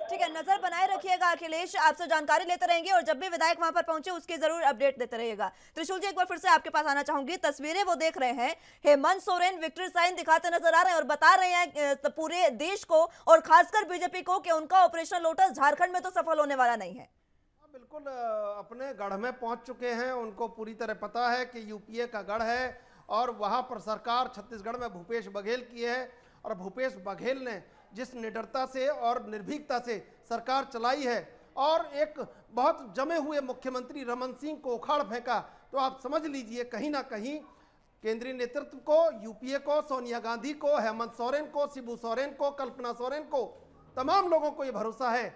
ठीक है, नजर बनाए रखिएगा अखिलेश, आपसे जानकारी लेते रहेंगे और जब भी विधायक वहां पर पहुंचे उसकी जरूर अपडेट देते रहिएगा। त्रिशूल जी, एक बार फिर से आपके पास आना चाहूंगी। तस्वीरें वो देख रहे हैं, हेमंत सोरेन विक्ट्री साइन दिखाते नजर आ रहे हैं और बता रहे हैं पूरे देश को और खासकर बीजेपी को कि उनका ऑपरेशन लोटस झारखंड में तो सफल होने वाला नहीं है। बिल्कुल अपने गढ़ में पहुंच चुके हैं, उनको पूरी तरह पता है कि यूपीए का गढ़ है और वहां पर सरकार छत्तीसगढ़ में भूपेश बघेल की है। और भूपेश बघेल ने जिस निडरता से और निर्भीकता से सरकार चलाई है और एक बहुत जमे हुए मुख्यमंत्री रमन सिंह को उखाड़ फेंका, तो आप समझ लीजिए कहीं ना कहीं केंद्रीय नेतृत्व को, यूपीए को, सोनिया गांधी को, हेमंत सोरेन को, शिबू सोरेन को, कल्पना सोरेन को, तमाम लोगों को ये भरोसा है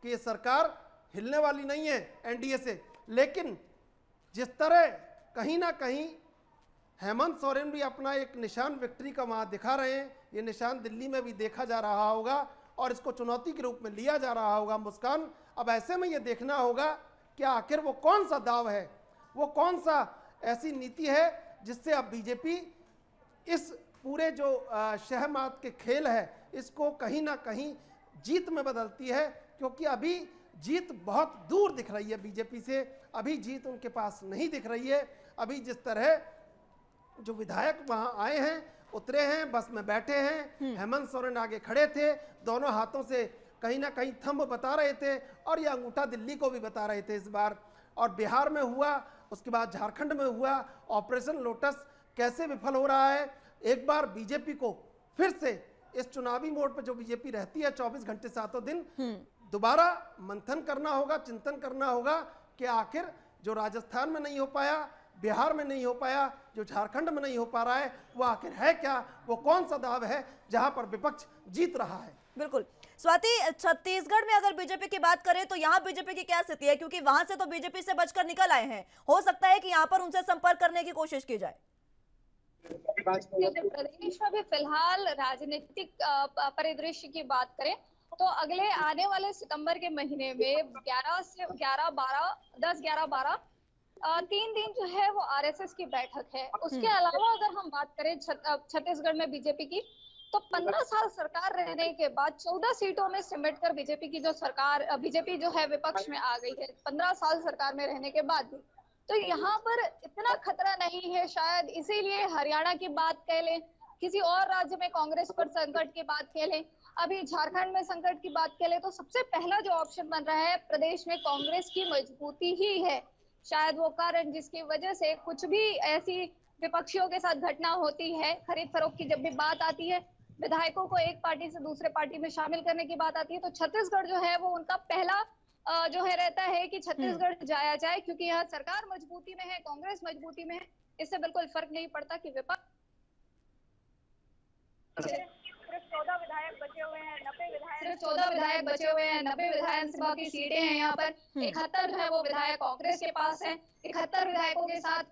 कि ये सरकार हिलने वाली नहीं है एनडीए से। लेकिन जिस तरह कहीं ना कहीं हेमंत सोरेन भी अपना एक निशान विक्ट्री का वहाँ दिखा रहे हैं, ये निशान दिल्ली में भी देखा जा रहा होगा और इसको चुनौती के रूप में लिया जा रहा होगा। मुस्कान, अब ऐसे में ये देखना होगा कि आखिर वो कौन सा दाव है वो कौन सा ऐसी नीति है जिससे अब बीजेपी इस पूरे जो शहमात के खेल है इसको कहीं ना कहीं जीत में बदलती है, क्योंकि अभी जीत बहुत दूर दिख रही है बीजेपी से, अभी जीत उनके पास नहीं दिख रही है। अभी जिस तरह जो विधायक वहां आए हैं, उतरे हैं, बस में बैठे हैं, हेमंत सोरेन आगे खड़े थे, दोनों हाथों से कहीं ना कहीं थंब बता रहे थे और ये अंगूठा दिल्ली को भी बता रहे थे इस बार। और बिहार में हुआ, उसके बाद झारखंड में हुआ, ऑपरेशन लोटस कैसे विफल हो रहा है। एक बार बीजेपी को फिर से इस चुनावी मोड पर जो बीजेपी रहती है 24 घंटे 7 दिन, दोबारा मंथन करना होगा, चिंतन करना होगा कि आखिर जो राजस्थान में नहीं हो पाया, बिहार में नहीं हो पाया, जो झारखंड में नहीं हो पा रहा है, वो आखिर है क्या, वो कौन सा दाव है जहां पर विपक्ष जीत रहा है। बिल्कुल स्वाति, छत्तीसगढ़ में अगर बीजेपी की बात करें तो यहाँ बीजेपी की क्या स्थिति है, क्योंकि वहां से तो बीजेपी से बचकर निकल आए हैं, हो सकता है कि यहाँ पर उनसे संपर्क करने की कोशिश की जाए। प्रदेश में भी फिलहाल राजनीतिक परिदृश्य की बात करें तो अगले आने वाले सितंबर के महीने में 10-11-12 3 दिन जो है वो आरएसएस की बैठक है। उसके अलावा अगर हम बात करें छत्तीसगढ़ में बीजेपी की, तो 15 साल सरकार रहने के बाद 14 सीटों में सिमटकर बीजेपी की जो सरकार, बीजेपी जो है विपक्ष में आ गई है 15 साल सरकार में रहने के बाद भी। तो यहाँ पर इतना खतरा नहीं है, शायद इसीलिए हरियाणा की बात कह लें, किसी और राज्य में कांग्रेस पर संकट की बात कह लें, अभी झारखंड में संकट की बात कह लें, तो सबसे पहला जो ऑप्शन बन रहा है प्रदेश में कांग्रेस की मजबूती ही है। शायद वो कारण जिसकी वजह से कुछ भी ऐसी विपक्षियों के साथ घटना होती है, खरीद फरोख्त की जब भी बात आती है, विधायकों को एक पार्टी से दूसरे पार्टी में शामिल करने की बात आती है, तो छत्तीसगढ़ जो है वो उनका पहला जो है रहता है कि छत्तीसगढ़ जाया जाए, क्योंकि यहाँ सरकार मजबूती में है, कांग्रेस मजबूती में है, इससे बिल्कुल फर्क नहीं पड़ता कि विपक्ष सिर्फ 14 विधायक बचे हुए हैं, 90 विधानसभा की सीटें हैं यहाँ पर, 71 जो है वो विधायक कांग्रेस के पास है, 71 विधायकों के साथ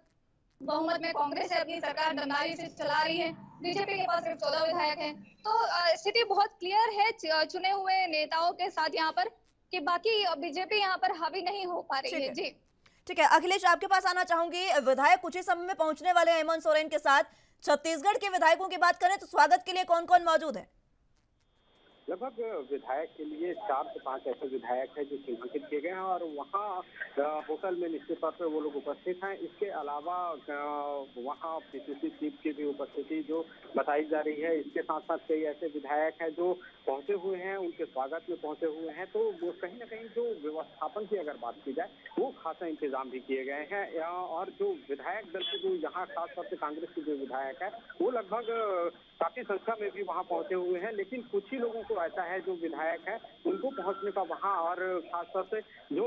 बहुमत में कांग्रेस है अपनी सरकार दमदारी से चला रही है, बीजेपी के पास सिर्फ 14 विधायक हैं। तो स्थिति बहुत क्लियर है चुने हुए नेताओं के साथ यहाँ पर, कि बाकी बीजेपी यहाँ पर हावी नहीं हो पा रही है। जी ठीक है अखिलेश, आपके पास आना चाहूंगी। विधायक कुछ ही समय में पहुंचने वाले हेमंत सोरेन के साथ, छत्तीसगढ़ के विधायकों की बात करें तो स्वागत के लिए कौन कौन मौजूद है? लगभग विधायक के लिए 4 से 5 ऐसे विधायक हैं जो चिन्हित किए गए हैं और वहाँ होटल में निश्चित तौर पर वो लोग उपस्थित हैं। इसके अलावा वहाँ पीसीसी चीफ की भी उपस्थिति जो बताई जा रही है। इसके साथ साथ कई ऐसे विधायक हैं जो पहुंचे हुए हैं, उनके स्वागत में पहुंचे हुए हैं। तो वो कहीं ना कहीं जो व्यवस्थापन की अगर बात की जाए वो खासा इंतजाम भी किए गए हैं। और जो विधायक दल के जो यहाँ खासतौर से कांग्रेस के जो विधायक है वो लगभग काफी संख्या में भी वहाँ पहुंचे हुए हैं, लेकिन कुछ ही लोगों को ऐसा है जो विधायक है उनको पहुंचने का वहाँ और खासतौर से जो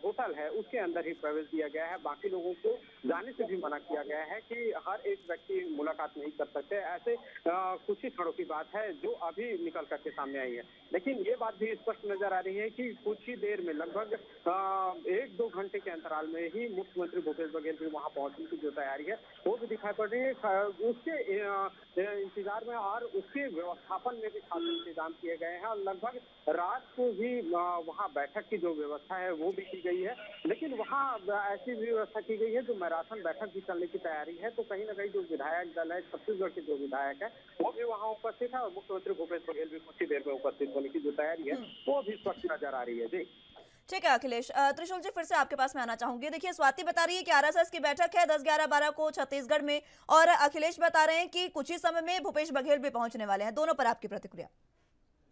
होटल है उसके अंदर ही प्रवेश दिया गया है। बाकी लोगों को जाने से भी मना किया गया है कि हर एक व्यक्ति मुलाकात नहीं कर सकते। ऐसे कुछ ही क्षणों की बात है जो अभी निकल करके सामने आई है, लेकिन ये बात भी स्पष्ट नजर आ रही है कि कुछ ही देर में लगभग 1-2 घंटे के अंतराल में ही मुख्यमंत्री भूपेश बघेल भी वहाँ पहुंचने की जो तैयारी है वो भी दिखाई पड़ रही है। उसके इंतजार में और उसके व्यवस्थापन में भी खास इंतजाम किए गए हैं और लगभग रात को भी वहाँ बैठक की जो व्यवस्था है वो भी की गई है। लेकिन वहाँ ऐसी भी व्यवस्था की गई है जो मैराथन बैठक भी चलने की तैयारी है। तो कहीं ना कहीं जो विधायक दल है, छत्तीसगढ़ के जो विधायक है वो भी वहाँ उपस्थित है और मुख्यमंत्री भूपेश बघेल भी कुछ ही देर में उपस्थित होने की जो तैयारी है वो भी स्पष्ट नजर आ रही है। जी ठीक है अखिलेश। त्रिशूल जी, फिर से आपके पास में आना चाहूंगी। देखिए स्वाति बता रही है कि आरएसएस की बैठक है 10-11-12 को छत्तीसगढ़ में, और अखिलेश बता रहे हैं कि कुछ ही समय में भूपेश बघेल भी पहुंचने वाले हैं। दोनों पर आपकी प्रतिक्रिया?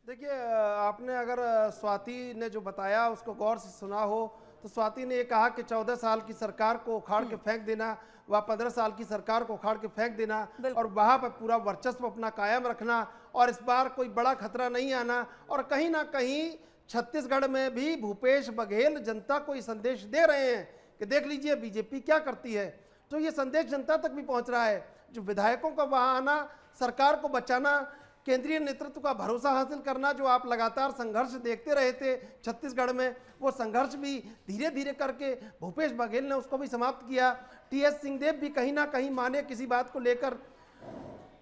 देखिए, आपने अगर स्वाति ने जो बताया उसको गौर से सुना हो तो स्वाति ने ये कहा कि 14 साल की सरकार को उखाड़ के फेंक देना व 15 साल की सरकार को उखाड़ के फेंक देना और वहाँ पर पूरा वर्चस्व अपना कायम रखना और इस बार कोई बड़ा खतरा नहीं आना। और कहीं ना कहीं छत्तीसगढ़ में भी भूपेश बघेल जनता को ये संदेश दे रहे हैं कि देख लीजिए बीजेपी क्या करती है। तो ये संदेश जनता तक भी पहुंच रहा है। जो विधायकों का वहाँ आना, सरकार को बचाना, केंद्रीय नेतृत्व का भरोसा हासिल करना, जो आप लगातार संघर्ष देखते रहे थे छत्तीसगढ़ में, वो संघर्ष भी धीरे धीरे करके भूपेश बघेल ने उसको भी समाप्त किया। टीएस सिंहदेव भी कहीं ना कहीं माने किसी बात को लेकर।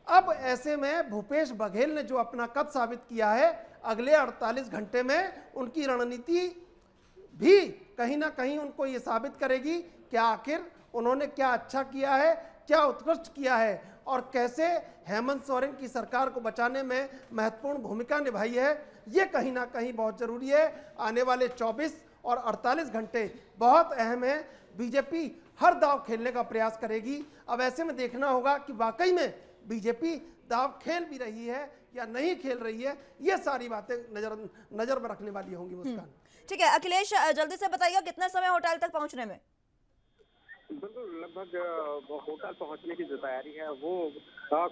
अब ऐसे में भूपेश बघेल ने जो अपना कद साबित किया है, अगले 48 घंटे में उनकी रणनीति भी कहीं ना कहीं उनको ये साबित करेगी कि आखिर उन्होंने क्या अच्छा किया है, क्या उत्कृष्ट किया है और कैसे हेमंत सोरेन की सरकार को बचाने में महत्वपूर्ण भूमिका निभाई है। ये कहीं ना कहीं बहुत जरूरी है। आने वाले 24 और 48 घंटे बहुत अहम है। बीजेपी हर दाव खेलने का प्रयास करेगी। अब ऐसे में देखना होगा कि वाकई में बीजेपी दाव खेल भी रही है या नहीं खेल रही है। ये सारी बातें नजर में रखने वाली होंगी। मुस्कान, ठीक है अखिलेश, जल्दी से बताइएगा कितना समय होटल तक पहुंचने में? बिल्कुल, लगभग होटल पहुंचने की जो तैयारी है वो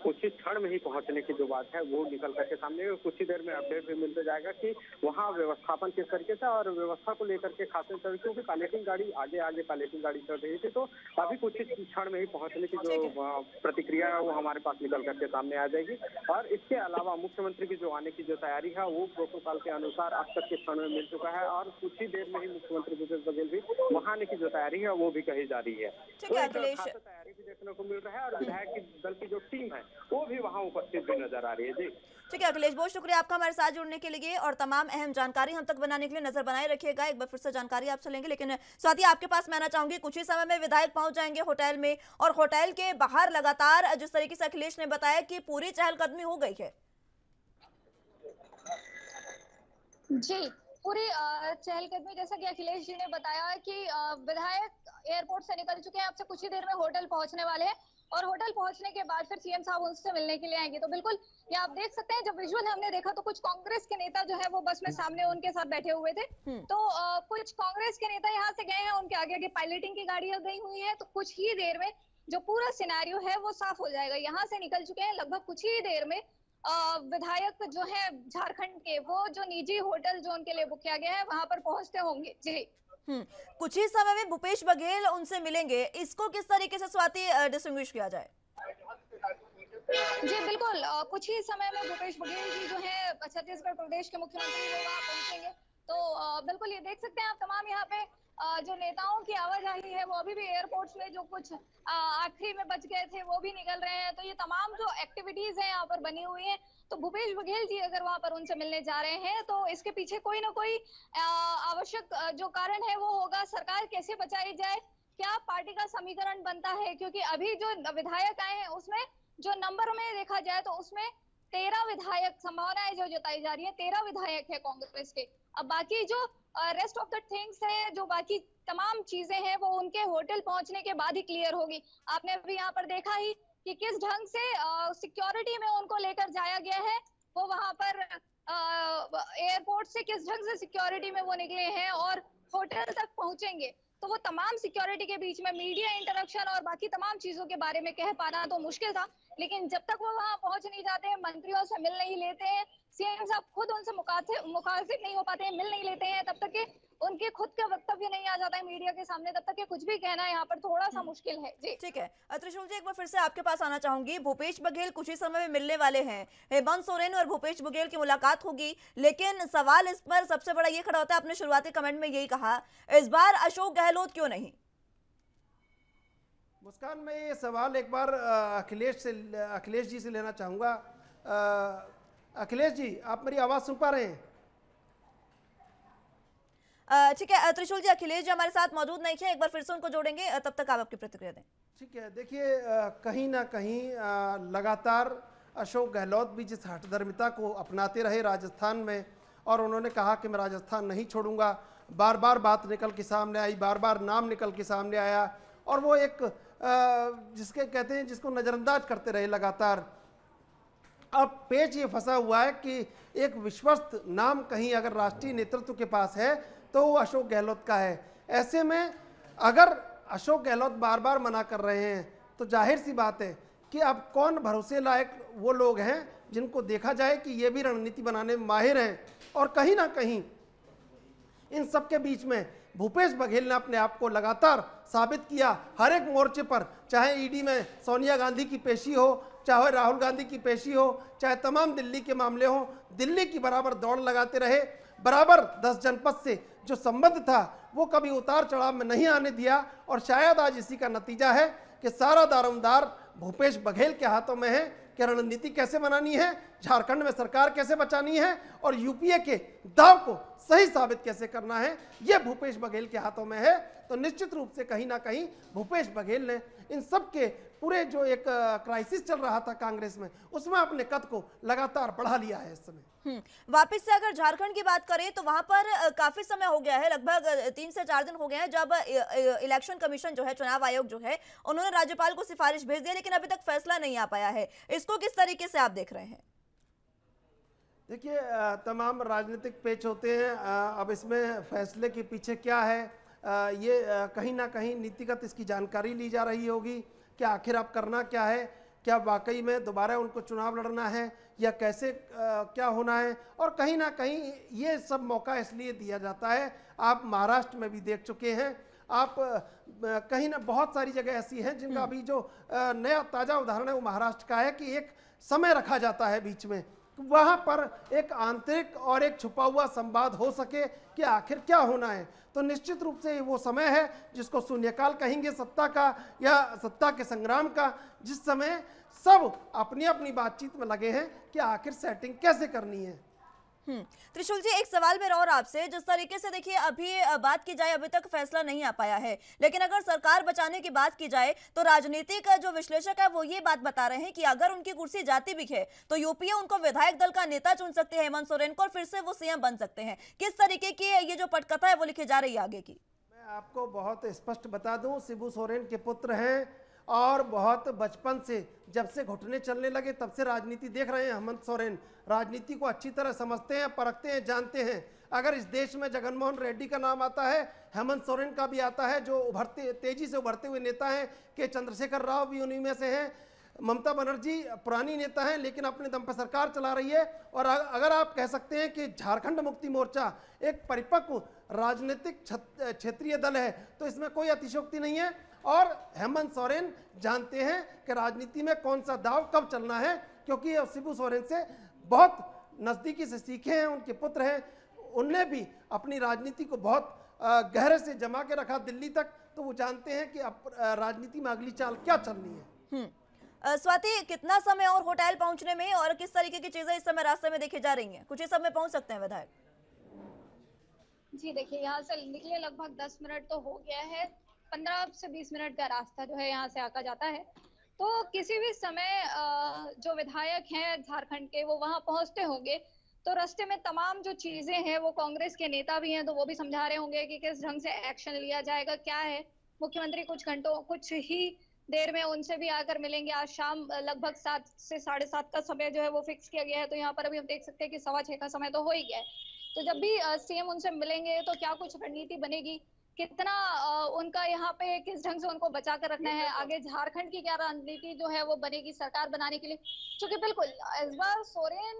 कुछ ही क्षण में ही पहुंचने की जो बात है वो निकल करके सामने कुछ ही देर में अपडेट भी मिलते जाएगा कि वहां व्यवस्थापन किस तरीके से और व्यवस्था को लेकर के खास तौर क्योंकि पायलटिंग गाड़ी आगे पायलटिंग गाड़ी चल रही थी, तो अभी कुछ ही क्षण में ही पहुंचने की जो प्रतिक्रिया है वो हमारे पास निकल करके सामने आ जाएगी। और इसके अलावा मुख्यमंत्री की जो आने की जो तैयारी है वो प्रोटोकॉल के अनुसार अब तक के क्षण में मिल चुका है और कुछ ही देर में ही मुख्यमंत्री भूपेश बघेल भी वहां आने की जो तैयारी है वो भी कही जा रही है। ठीक है अखिलेश, तैयारी भी देखने को मिल रहा है और विधायक दल की जो टीम है वो भी वहां उपस्थित भी नजर आ रही है। जी ठीक है अखिलेश, बहुत शुक्रिया आपका हमारे साथ जुड़ने के लिए और तमाम अहम जानकारी हम तक बनाने के लिए नजर बनाए रखिएगा। एक बार फिर से जानकारी आपसे लेंगे, लेकिन स्वाति आपके पास मैं आना चाहूंगी। कुछ ही समय में विधायक पहुंच जाएंगे होटल में और होटल के बाहर लगातार जिस तरीके से अखिलेश ने बताया कि पूरी चहलकदमी हो गई है। जी, पूरी चहलकदमी, जैसा कि अखिलेश जी ने बताया कि विधायक एयरपोर्ट से निकल चुके हैं, अब से कुछ ही देर में होटल पहुंचने वाले हैं और होटल पहुंचने के बाद फिर सीएम साहब उनसे मिलने के लिए आएंगे। तो बिल्कुल ये आप देख सकते हैं, जब विजुअल हमने देखा तो कुछ कांग्रेस के नेता जो है वो बस में सामने उनके साथ बैठे हुए थे। तो कुछ कांग्रेस के नेता यहाँ से गए हैं, उनके आगे आगे पायलटिंग की गाड़ियां गई हुई है। तो कुछ ही देर में जो पूरा सिनेरियो है वो साफ हो जाएगा। यहाँ से निकल चुके हैं, लगभग कुछ ही देर में विधायक जो है झारखंड के, वो जो निजी होटल जो उनके लिए बुक किया गया है वहां पर पहुंचते होंगे। जी कुछ ही समय में भूपेश बघेल उनसे मिलेंगे, इसको किस तरीके से स्वाति डिस्टिंग्विश किया जाए? जी बिल्कुल, कुछ ही समय में भूपेश बघेल जी जो है छत्तीसगढ़ प्रदेश के मुख्यमंत्री वो वहाँ पहुंचेंगे। तो बिल्कुल ये देख सकते हैं आप, तमाम यहाँ पे जो नेताओं की आवाजाही है वो अभी भी एयरपोर्ट्स में जो कुछ आखिरी में बच गए थे वो भी निकल रहे हैं। तो ये तमाम जो एक्टिविटीज हैं यहाँ पर बनी हुई हैं। तो भूपेश बघेल जी अगर वहां पर उनसे मिलने जा रहे हैं तो इसके पीछे कोई ना कोई आवश्यक जो कारण है वो होगा। सरकार कैसे बचाई जाए, क्या पार्टी का समीकरण बनता है, क्योंकि अभी जो विधायक आए हैं उसमें जो नंबर में देखा जाए तो उसमें 13 विधायक संभावनाएं जो जताई जा रही है, 13 विधायक है कांग्रेस के। अब बाकी जो रेस्ट ऑफ द थिंग्स है, जो बाकी तमाम चीजें हैं वो उनके होटल पहुंचने के बाद ही क्लियर होगी। आपने अभी यहाँ पर देखा ही कि किस ढंग से सिक्योरिटी में उनको लेकर जाया गया है। वो वहां पर एयरपोर्ट से किस ढंग से सिक्योरिटी में वो निकले हैं और होटल तक पहुंचेंगे। तो वो तमाम सिक्योरिटी के बीच में मीडिया इंटरेक्शन और बाकी तमाम चीजों के बारे में कह पाना तो मुश्किल था, लेकिन जब तक वो वहां पहुंच नहीं जाते हैं, मंत्रियों से मिल नहीं लेते हैं, सीएम साहब खुद उनसे मुखातिब नहीं हो पाते हैं, मिल नहीं लेते हैं, तब तक के उनके खुद का वक्तव्य नहीं आ जाता है मीडिया के सामने, तब तक के कुछ भी कहना यहाँ पर थोड़ा सा मुश्किल है। जी ठीक है त्रिशूल जी, एक बार फिर से आपके पास आना चाहूंगी। भूपेश बघेल कुछ ही समय में मिलने वाले हैं, हेमंत सोरेन और भूपेश बघेल की मुलाकात होगी, लेकिन सवाल इस पर सबसे बड़ा ये खड़ा होता है, आपने शुरुआती कमेंट में यही कहा, इस बार अशोक गहलोत क्यों नहीं? मुस्कान, मैं ये सवाल एक बार अखिलेश जी से लेना चाहूँगा। अखिलेश जी, आप मेरी आवाज़ सुन पा रहे हैं? ठीक है त्रिशूल जी, अखिलेश जी हमारे साथ मौजूद नहीं है, एक बार फिर से उनको जोड़ेंगे, तब तक आप आपकी प्रतिक्रिया दें। ठीक है, देखिए कहीं ना कहीं लगातार अशोक गहलोत भी जिस हठधर्मिता को अपनाते रहे राजस्थान में, और उन्होंने कहा कि मैं राजस्थान नहीं छोड़ूंगा, बार बार बात निकल के सामने आई, बार बार नाम निकल के सामने आया, और वो एक जिसके कहते हैं जिसको नज़रअंदाज करते रहे लगातार। अब पेच ये फंसा हुआ है कि एक विश्वस्त नाम कहीं अगर राष्ट्रीय नेतृत्व के पास है तो वो अशोक गहलोत का है। ऐसे में अगर अशोक गहलोत बार बार मना कर रहे हैं तो जाहिर सी बात है कि अब कौन भरोसे लायक वो लोग हैं जिनको देखा जाए कि ये भी रणनीति बनाने में माहिर हैं। और कहीं ना कहीं इन सब के बीच में भूपेश बघेल ने अपने आप को लगातार साबित किया हर एक मोर्चे पर, चाहे ईडी में सोनिया गांधी की पेशी हो, चाहे राहुल गांधी की पेशी हो, चाहे तमाम दिल्ली के मामले हो, दिल्ली की बराबर दौड़ लगाते रहे, बराबर 10 जनपद से जो संबंध था वो कभी उतार चढ़ाव में नहीं आने दिया। और शायद आज इसी का नतीजा है कि सारा दारोमदार भूपेश बघेल के हाथों में है। कि रणनीति कैसे बनानी है, झारखंड में सरकार कैसे बचानी है और यूपीए के दाव को सही साबित कैसे करना है, यह भूपेश बघेल के हाथों में है। तो निश्चित रूप से कहीं ना कहीं भूपेश बघेल ने इन सब के पूरे जो एक क्राइसिस चल रहा था कांग्रेस में, उसमें अपने कद को लगातार बढ़ा लिया है इस समय। वापिस से अगर झारखंड की बात करें तो वहां पर काफी समय हो गया है, लगभग 3 से 4 दिन हो गए हैं जब इलेक्शन कमीशन जो है, चुनाव आयोग जो है, उन्होंने राज्यपाल को सिफारिश भेज दी, लेकिन अभी तक फैसला नहीं आ पाया है। इसको किस तरीके से आप देख रहे हैं? देखिए, तमाम राजनीतिक पेच होते हैं। अब इसमें फैसले के पीछे क्या है, ये कहीं ना कहीं नीतिगत इसकी जानकारी ली जा रही होगी कि आखिर अब करना क्या है, क्या वाकई में दोबारा उनको चुनाव लड़ना है या कैसे क्या होना है। और कहीं ना कहीं ये सब मौका इसलिए दिया जाता है, आप महाराष्ट्र में भी देख चुके हैं, आप कहीं ना बहुत सारी जगह ऐसी हैं जिनका अभी जो नया ताज़ा उदाहरण है वो महाराष्ट्र का है कि एक समय रखा जाता है बीच में, वहाँ पर एक आंतरिक और एक छुपा हुआ संवाद हो सके कि आखिर क्या होना है। तो निश्चित रूप से वो समय है जिसको शून्यकाल कहेंगे सत्ता का या सत्ता के संग्राम का, जिस समय सब अपनी अपनी बातचीत में लगे हैं कि आखिर सेटिंग कैसे करनी है। त्रिशूल जी, एक सवाल मेरा और आपसे, जिस तरीके से देखिए अभी बात की जाए, अभी तक फैसला नहीं आ पाया है, लेकिन अगर सरकार बचाने की बात की जाए तो राजनीतिक जो विश्लेषक है वो ये बात बता रहे हैं कि अगर उनकी कुर्सी जाती भी है तो यूपीए उनको विधायक दल का नेता चुन सकते हैं, हेमंत सोरेन को, और फिर से वो सीएम बन सकते हैं। किस तरीके की ये जो पटकथा है वो लिखी जा रही है आगे की? मैं आपको बहुत स्पष्ट बता दूं, शिबू सोरेन के पुत्र हैं और बहुत बचपन से, जब से घुटने चलने लगे तब से राजनीति देख रहे हैं। हेमंत सोरेन राजनीति को अच्छी तरह समझते हैं, परखते हैं, जानते हैं। अगर इस देश में जगनमोहन रेड्डी का नाम आता है, हेमंत सोरेन का भी आता है, जो तेजी से उभरते हुए नेता हैं। के चंद्रशेखर राव भी उन्हीं में से हैं। ममता बनर्जी पुरानी नेता हैं लेकिन अपने दम पर सरकार चला रही है। और अगर आप कह सकते हैं कि झारखंड मुक्ति मोर्चा एक परिपक्व राजनीतिक क्षेत्रीय दल है तो इसमें कोई अतिशयोक्ति नहीं है। और हेमंत सोरेन जानते हैं कि राजनीति में कौन सा दाव कब चलना है, क्योंकि शिबू सोरेन से बहुत नज़दीकी से सीखे हैं, उनके पुत्र हैं। उनने भी अपनी राजनीति को बहुत गहरे से जमा के रखा दिल्ली तक, तो वो जानते हैं कि अब राजनीति में अगली चाल क्या चलनी है। स्वाति, कितना समय और होटल पहुंचने में और किस तरीके की चीजें इस समय रास्ते में देखी जा रही हैं? कुछ ही समय पहुंच सकते हैं विधायक? जी देखिए, यहाँ से निकले लगभग 10 मिनट तो हो गया है। 15 से 20 मिनट का रास्ता जो है यहाँ से आका जाता है। तो किसी भी समय जो विधायक हैं झारखंड के वो वहां पहुंचते होंगे, तो रास्ते में तमाम जो चीजें हैं, वो कांग्रेस के नेता भी हैं तो वो भी समझा रहे होंगे कि किस ढंग से एक्शन लिया जाएगा, क्या है। मुख्यमंत्री कुछ ही देर में उनसे भी आकर मिलेंगे। आज शाम लगभग 7 से 7:30 का समय जो है वो फिक्स किया गया है। तो यहाँ पर अभी हम देख सकते हैं कि 6:15 का समय तो हो ही गया है। तो जब भी सीएम उनसे मिलेंगे तो क्या कुछ रणनीति बनेगी, कितना उनका यहाँ पे किस ढंग से उनको बचा कर रखना है, आगे झारखंड की क्या रणनीति जो है वो बनेगी सरकार बनाने के लिए। क्योंकि बिल्कुल इस बार सोरेन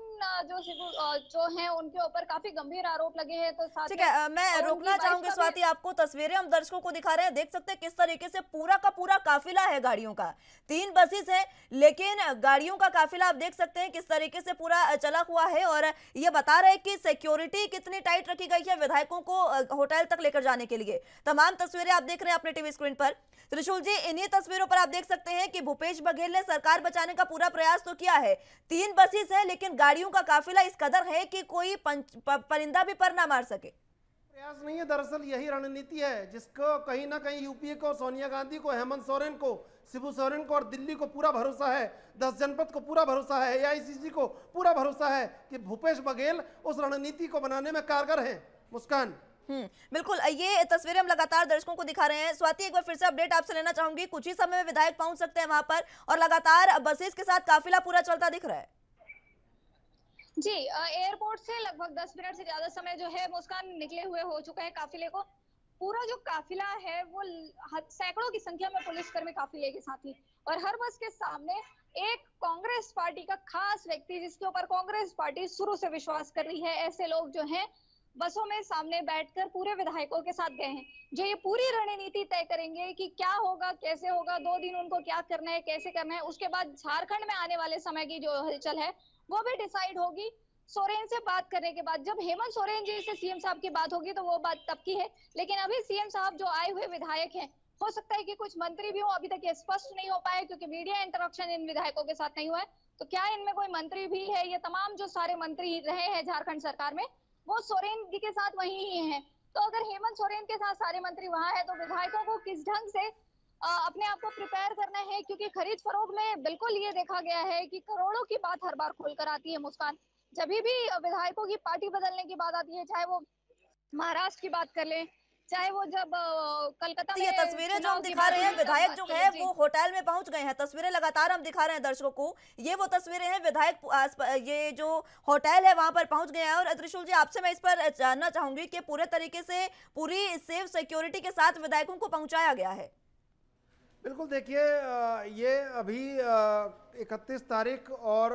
जो हैं उनके ऊपर काफी गंभीर आरोप लगे हैं। तो ठीक है, मैं रोकना चाहूंगी स्वाति आपको। तस्वीरें हम दर्शकों को दिखा रहे हैं, देख सकते हैं किस तरीके से पूरा का पूरा काफिला है गाड़ियों का। 3 बसेस हैं लेकिन गाड़ियों का काफिला आप देख सकते हैं किस तरीके से पूरा चला हुआ है। और ये बता रहे हैं कि सिक्योरिटी कितनी टाइट रखी गई है विधायकों को होटल तक लेकर जाने के लिए। तमाम तस्वीरें आप देख रहे हैं अपने टीवी स्क्रीन पर। त्रिशूल जी, इन्हीं तस्वीरों पर आप देख सकते हैं कि भूपेश बघेल ने सरकार बचाने का पूरा प्रयास तो किया है। 3 बसेस है लेकिन गाड़ियों का काफिला इस कदर है कि कोई परिंदा भी पर ना मार सके। प्रयास नहीं है, दरअसल यही रणनीति है जिसको कहीं ना कहीं यूपीए को, सोनिया गांधी को, हेमंत सोरेन को, शिबू सोरेन को और दिल्ली को पूरा भरोसा है, 10 जनपद को पूरा भरोसा है, एआईसीसी को पूरा भरोसा है कि भूपेश बघेल उस रणनीति को बनाने में कारगर है। मुस्कान, बिल्कुल, ये तस्वीरें हम लगातार दर्शकों को दिखा रहे हैं। स्वाति, एक बार फिर से अपडेट आपसे लेना चाहूंगी, कुछ ही समय में विधायक पहुंच सकते हैं वहां पर और लगातार बसेस के साथ काफिला पूरा चलता दिख रहा है। जी, एयरपोर्ट से लगभग 10 मिनट से ज्यादा समय जो है मुस्कान निकले हुए हो चुका है काफिले को। पूरा जो काफिला है वो सैकड़ों की संख्या में पुलिसकर्मी काफिले के साथ ही, और हर बस के सामने एक कांग्रेस पार्टी का खास व्यक्ति जिसके ऊपर कांग्रेस पार्टी शुरू से विश्वास कर रही है, ऐसे लोग जो हैं बसों में सामने बैठकर पूरे विधायकों के साथ गए हैं, जो ये पूरी रणनीति तय करेंगे कि क्या होगा, कैसे होगा, 2 दिन उनको क्या करना है, कैसे करना है। उसके बाद झारखंड में आने वाले समय की जो हलचल है वो भी डिसाइड होगी। सोरेन से बात करने के बाद जब हेमंत सोरेन जी से सीएम साहब की बात होगी तो वो बात तब की है, लेकिन अभी सीएम साहब जो आए हुए विधायक हैं, हो सकता है कि कुछ मंत्री भी हो, अभी तक ये स्पष्ट नहीं हो पाए क्योंकि मीडिया इंटरेक्शन इन विधायकों के साथ नहीं हुआ है। तो क्या इनमें कोई मंत्री भी है? ये तमाम जो सारे मंत्री रहे हैं झारखंड सरकार में, वो सोरेन जी के साथ वही ही हैं। तो अगर हेमंत सोरेन के साथ सारे मंत्री वहां है, तो विधायकों को किस ढंग से अपने आप को प्रिपेयर करना है? क्योंकि खरीद फरोख्त में बिल्कुल ये देखा गया है कि करोड़ों की बात हर बार खुलकर आती है मुस्कान। जब भी विधायकों की पार्टी बदलने की बात आती है, चाहे वो महाराष्ट्र की बात कर ले, चाहे वो जब कलकत्ता ये में तस्वीरें जो हम दिखा रहे हैं, विधायक जो है वो होटल में पहुंच गए हैं। तस्वीरें लगातार हम दिखा रहे हैं दर्शकों को, ये वो तस्वीरें हैं, विधायक ये जो होटल है वहां पर पहुंच गए हैं। और त्रिशूल जी, आपसे मैं इस पर जानना चाहूंगी कि पूरे तरीके से पूरी सेफ सिक्योरिटी के साथ विधायकों को पहुंचाया गया है। बिल्कुल, देखिए ये अभी 31 तारीख और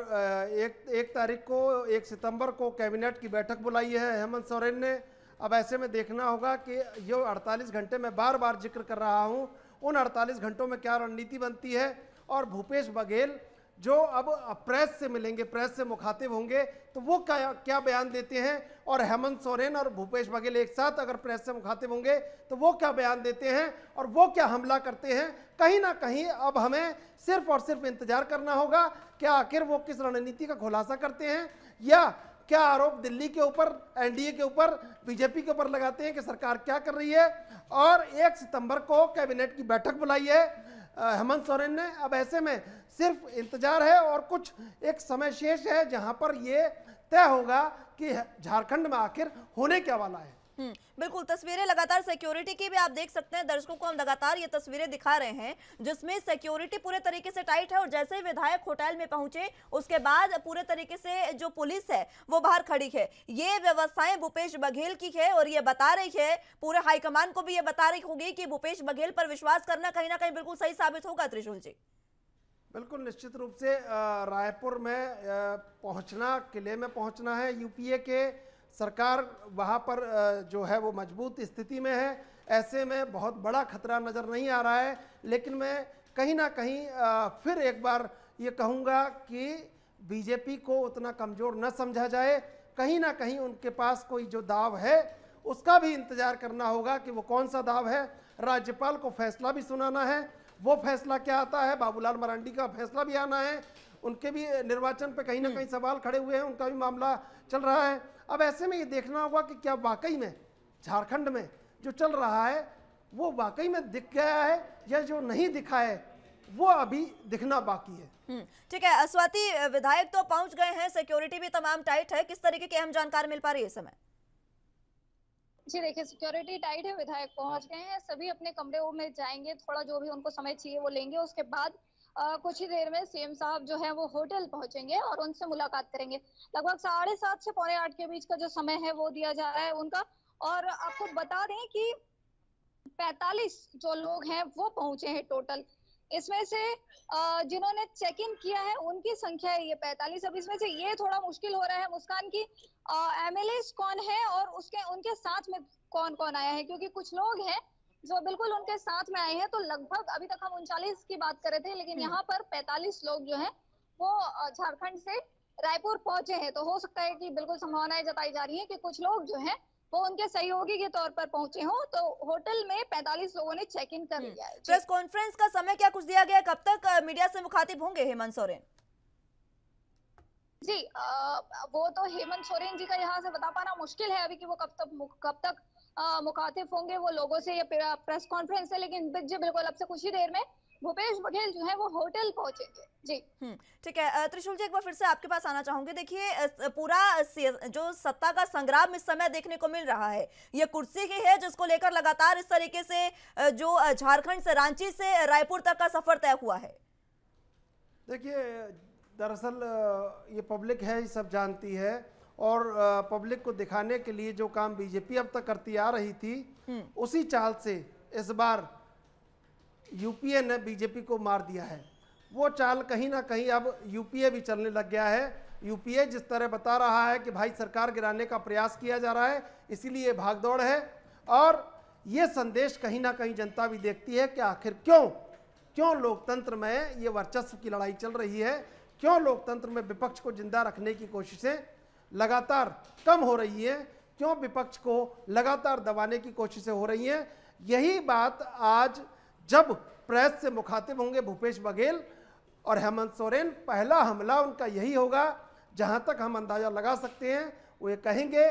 एक तारीख को 1 सितंबर को कैबिनेट की बैठक बुलाई है हेमंत सोरेन ने। अब ऐसे में देखना होगा कि जो 48 घंटे में बार बार जिक्र कर रहा हूं, उन 48 घंटों में क्या रणनीति बनती है। और भूपेश बघेल जो अब प्रेस से मिलेंगे, प्रेस से मुखातिब होंगे, तो वो क्या बयान देते हैं। और हेमंत सोरेन और भूपेश बघेल एक साथ अगर प्रेस से मुखातिब होंगे तो वो क्या बयान देते हैं और वो क्या हमला करते हैं। कहीं ना कहीं अब हमें सिर्फ और सिर्फ इंतजार करना होगा कि आखिर वो किस रणनीति का खुलासा करते हैं, या क्या आरोप दिल्ली के ऊपर, एनडीए के ऊपर, बीजेपी के ऊपर लगाते हैं कि सरकार क्या कर रही है। और 1 सितंबर को कैबिनेट की बैठक बुलाई है हेमंत सोरेन ने। अब ऐसे में सिर्फ इंतजार है और कुछ एक समय शेष है जहां पर ये तय होगा कि झारखंड में आखिर होने क्या वाला है। बिल्कुल, तस्वीरें लगातार सिक्योरिटी की भी आप देख सकते हैं। दर्शकों को हम लगातार ये तस्वीरें दिखा रहे हैं जिसमें सिक्योरिटी पूरे तरीके से टाइट है। और जैसे ही विधायक होटल में पहुंचे उसके बाद पूरे तरीके से जो पुलिस है वो बाहर खड़ी है। ये व्यवस्थाएं भूपेश बघेल की है और ये बता रही है, पूरे हाईकमान को भी ये बता रही होगी कि भूपेश बघेल पर विश्वास करना कहीं ना कहीं बिल्कुल सही साबित होगा। त्रिशूल जी, बिल्कुल निश्चित रूप से रायपुर में पहुंचना, किले में पहुंचना है यूपीए के। सरकार वहां पर जो है वो मजबूत स्थिति में है। ऐसे में बहुत बड़ा खतरा नज़र नहीं आ रहा है। लेकिन मैं कहीं ना कहीं फिर एक बार ये कहूँगा कि बीजेपी को उतना कमज़ोर न समझा जाए। कहीं ना कहीं उनके पास कोई जो दाव है उसका भी इंतज़ार करना होगा कि वो कौन सा दाव है। राज्यपाल को फैसला भी सुनाना है, वो फैसला क्या आता है। बाबूलाल मरांडी का फैसला भी आना है, उनके भी निर्वाचन पे कहीं ना कहीं सवाल खड़े हुए हैं, उनका भी मामला चल रहा है। अब ऐसे में ये देखना होगा कि क्या वाकई में झारखंड में जो चल रहा है वो वाकई में दिख गया है या जो नहीं दिखा है वो अभी दिखना बाकी है। ठीक है स्वाति, विधायक तो पहुंच गए हैं, सिक्योरिटी भी तमाम टाइट है, किस तरीके की अहम जानकारी मिल पा रही है इस समय? जी देखिए, सिक्योरिटी टाइट है, विधायक पहुंच गए हैं, सभी अपने कमरे में जाएंगे, थोड़ा जो भी उनको समय चाहिए वो लेंगे। उसके बाद कुछ ही देर में सीएम साहब जो है वो होटल पहुंचेंगे और उनसे मुलाकात करेंगे। लगभग 7:30 से 7:45 के बीच का जो समय है वो दिया जा रहा है उनका। और आपको बता दें कि 45 जो लोग हैं वो पहुंचे हैं टोटल। इसमें से जिन्होंने चेक इन किया है उनकी संख्या है ये 45। अब इसमें से ये थोड़ा मुश्किल हो रहा है मुस्कान की एमएलए कौन है और उनके साथ में कौन कौन आया है, क्योंकि कुछ लोग हैं जो बिल्कुल उनके साथ में आए हैं। तो लगभग अभी तक हम 39 की बात कर रहे थे, लेकिन यहाँ पर 45 लोग जो हैं वो झारखंड से रायपुर पहुंचे हैं। तो हो सकता है कि बिल्कुल संभावनाएं जताई जा रही है कि कुछ लोग जो हैं वो उनके सहयोगी के तौर पर पहुंचे हों। तो होटल में 45 लोगों ने चेक इन कर लिया है। प्रेस कॉन्फ्रेंस का समय क्या कुछ दिया गया, कब तक मीडिया से मुखातिब होंगे हेमंत सोरेन? जी वो तो हेमंत सोरेन जी का यहाँ से बता पाना मुश्किल है अभी कि वो कब तक मुखातिब होंगे वो लोगों से, या प्रेस कॉन्फ्रेंस है। लेकिन जी बिल्कुल अब से कुछ ही देर में भूपेश बघेल जो है वो होटल पहुंचेंगे। जी ठीक है त्रिशूल जी, एक बार फिर से आपके पास आना चाहूंगी। देखिए पूरा जो सत्ता का संग्राम इस समय देखने को मिल रहा है, ये कुर्सी की है जिसको लेकर लगातार इस तरीके से जो झारखंड से, रांची से रायपुर तक का सफर तय हुआ है। देखिए दरअसल ये पब्लिक है, ये सब जानती है, और पब्लिक को दिखाने के लिए जो काम बीजेपी अब तक करती आ रही थी उसी चाल से इस बार यूपीए ने बीजेपी को मार दिया है। वो चाल कहीं ना कहीं अब यूपीए भी चलने लग गया है। यूपीए जिस तरह बता रहा है कि भाई सरकार गिराने का प्रयास किया जा रहा है, इसीलिए भागदौड़ है। और ये संदेश कहीं ना कहीं जनता भी देखती है कि आखिर क्यों लोकतंत्र में ये वर्चस्व की लड़ाई चल रही है, क्यों लोकतंत्र में विपक्ष को जिंदा रखने की कोशिशें लगातार कम हो रही है, क्यों विपक्ष को लगातार दबाने की कोशिशें हो रही हैं। यही बात आज जब प्रेस से मुखातिब होंगे भूपेश बघेल और हेमंत सोरेन पहला हमला उनका यही होगा। जहां तक हम अंदाजा लगा सकते हैं वो ये कहेंगे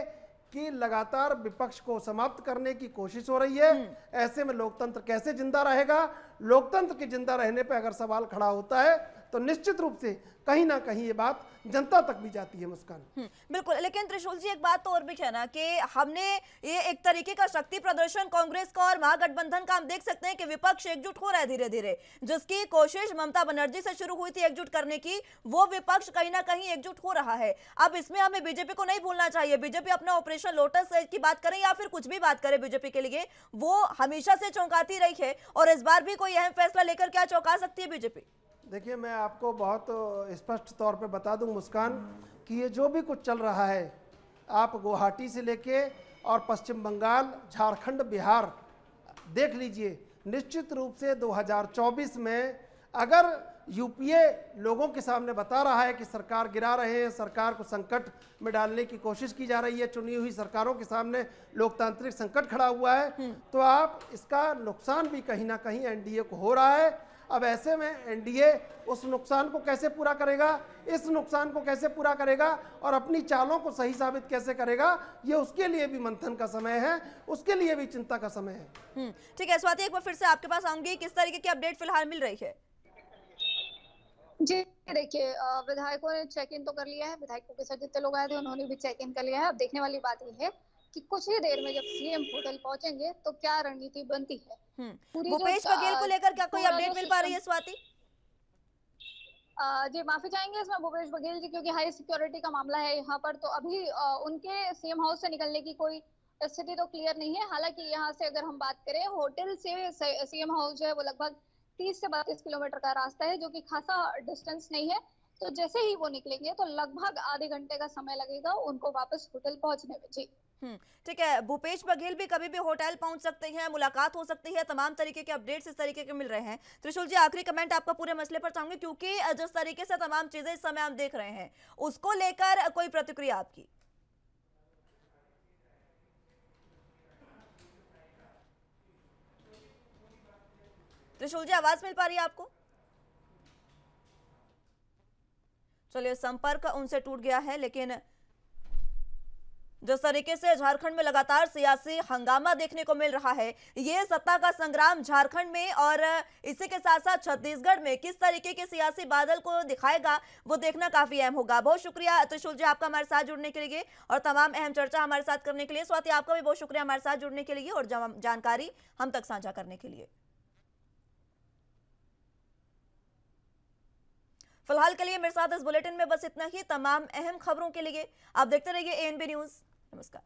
कि लगातार विपक्ष को समाप्त करने की कोशिश हो रही है। ऐसे में लोकतंत्र कैसे जिंदा रहेगा? लोकतंत्र के जिंदा रहने पर अगर सवाल खड़ा होता है तो निश्चित रूप से कहीं ना कहीं ये बात जनता तक भी जाती है। मुस्कान, बिल्कुल। लेकिन त्रिशूल जी, एक बात तो और भी है ना कि हमने ये एक तरीके का शक्ति प्रदर्शन कांग्रेस का और महागठबंधन का हम देख सकते हैं कि विपक्ष एकजुट हो रहा है धीरे धीरे। जिसकी कोशिश ममता बनर्जी से शुरू हुई थी एकजुट करने की, वो विपक्ष कहीं ना कहीं एकजुट हो रहा है। अब इसमें हमें बीजेपी को नहीं भूलना चाहिए। बीजेपी अपना ऑपरेशन लोटस की बात करें या फिर कुछ भी बात करें बीजेपी के लिए, वो हमेशा से चौंकाती रही है और इस बार भी कोई अहम फैसला लेकर क्या चौंका सकती है बीजेपी? देखिए, मैं आपको बहुत स्पष्ट तौर पे बता दूं मुस्कान कि ये जो भी कुछ चल रहा है, आप गुवाहाटी से लेके और पश्चिम बंगाल, झारखंड, बिहार देख लीजिए। निश्चित रूप से 2024 में अगर यूपीए लोगों के सामने बता रहा है कि सरकार गिरा रहे हैं, सरकार को संकट में डालने की कोशिश की जा रही है, चुनी हुई सरकारों के सामने लोकतांत्रिक संकट खड़ा हुआ है, तो आप इसका नुकसान भी कहीं ना कहीं एनडीए को हो रहा है। अब ऐसे में एनडीए उस नुकसान को कैसे पूरा करेगा, इस नुकसान को कैसे पूरा करेगा और अपनी चालों को सही साबित कैसे करेगा, ये उसके लिए भी मंथन का समय है, उसके लिए भी चिंता का समय है। ठीक है स्वाति, एक बार फिर से आपके पास आऊंगी। किस तरीके की अपडेट फिलहाल मिल रही है? जी देखिए, विधायकों ने चेक इन तो कर लिया है। विधायकों के साथ जितने लोग आए थे उन्होंने भी चेक इन कर लिया है। अब देखने वाली बात यह है कि कुछ ही देर में जब सीएम होटल पहुंचेंगे तो क्या रणनीति बनती है। भूपेश बघेल को लेकर क्या कोई अपडेट मिल पा रही है स्वाति? जी माफी चाहेंगे इसमें भूपेश बघेल जी, क्योंकि हाई सिक्योरिटी का मामला है यहाँ पर, तो अभी उनके सीएम हाउस से निकलने की कोई स्थिति तो क्लियर नहीं है। हालांकि यहाँ से अगर हम बात करें, होटल से सीएम हाउस जो है वो लगभग 30 से 32 किलोमीटर का रास्ता है, जो कि खासा डिस्टेंस नहीं है। तो जैसे ही वो निकलेंगे तो लगभग आधे घंटे का समय लगेगा उनको वापस होटल पहुंचने में। जी ठीक है। भूपेश बघेल भी कभी भी होटल पहुंच सकते हैं, मुलाकात हो सकती है, तमाम तरीके के अपडेट्स इस तरीके के मिल रहे हैं। त्रिशूल जी, आखिरी कमेंट आपका पूरे मसले पर चाहूंगी, क्योंकि जिस तरीके से तमाम चीजें इस समय हम देख रहे हैं, उसको लेकर कोई प्रतिक्रिया आपकी? त्रिशूल जी, आवाज मिल पा रही है आपको? चलिए, संपर्क उनसे टूट गया है। लेकिन जिस तरीके से झारखंड में लगातार सियासी हंगामा देखने को मिल रहा है, ये सत्ता का संग्राम झारखंड में और इसी के साथ साथ छत्तीसगढ़ में किस तरीके के सियासी बादल को दिखाएगा, वो देखना काफी अहम होगा। बहुत शुक्रिया त्रिशूल जी आपका हमारे साथ जुड़ने के लिए और तमाम अहम चर्चा हमारे साथ करने के लिए। स्वाति, आपका भी बहुत शुक्रिया हमारे साथ जुड़ने के लिए और जानकारी हम तक साझा करने के लिए। फिलहाल के लिए मेरे साथ इस बुलेटिन में बस इतना ही। तमाम अहम खबरों के लिए आप देखते रहिए एएनबी न्यूज़। नमस्कार।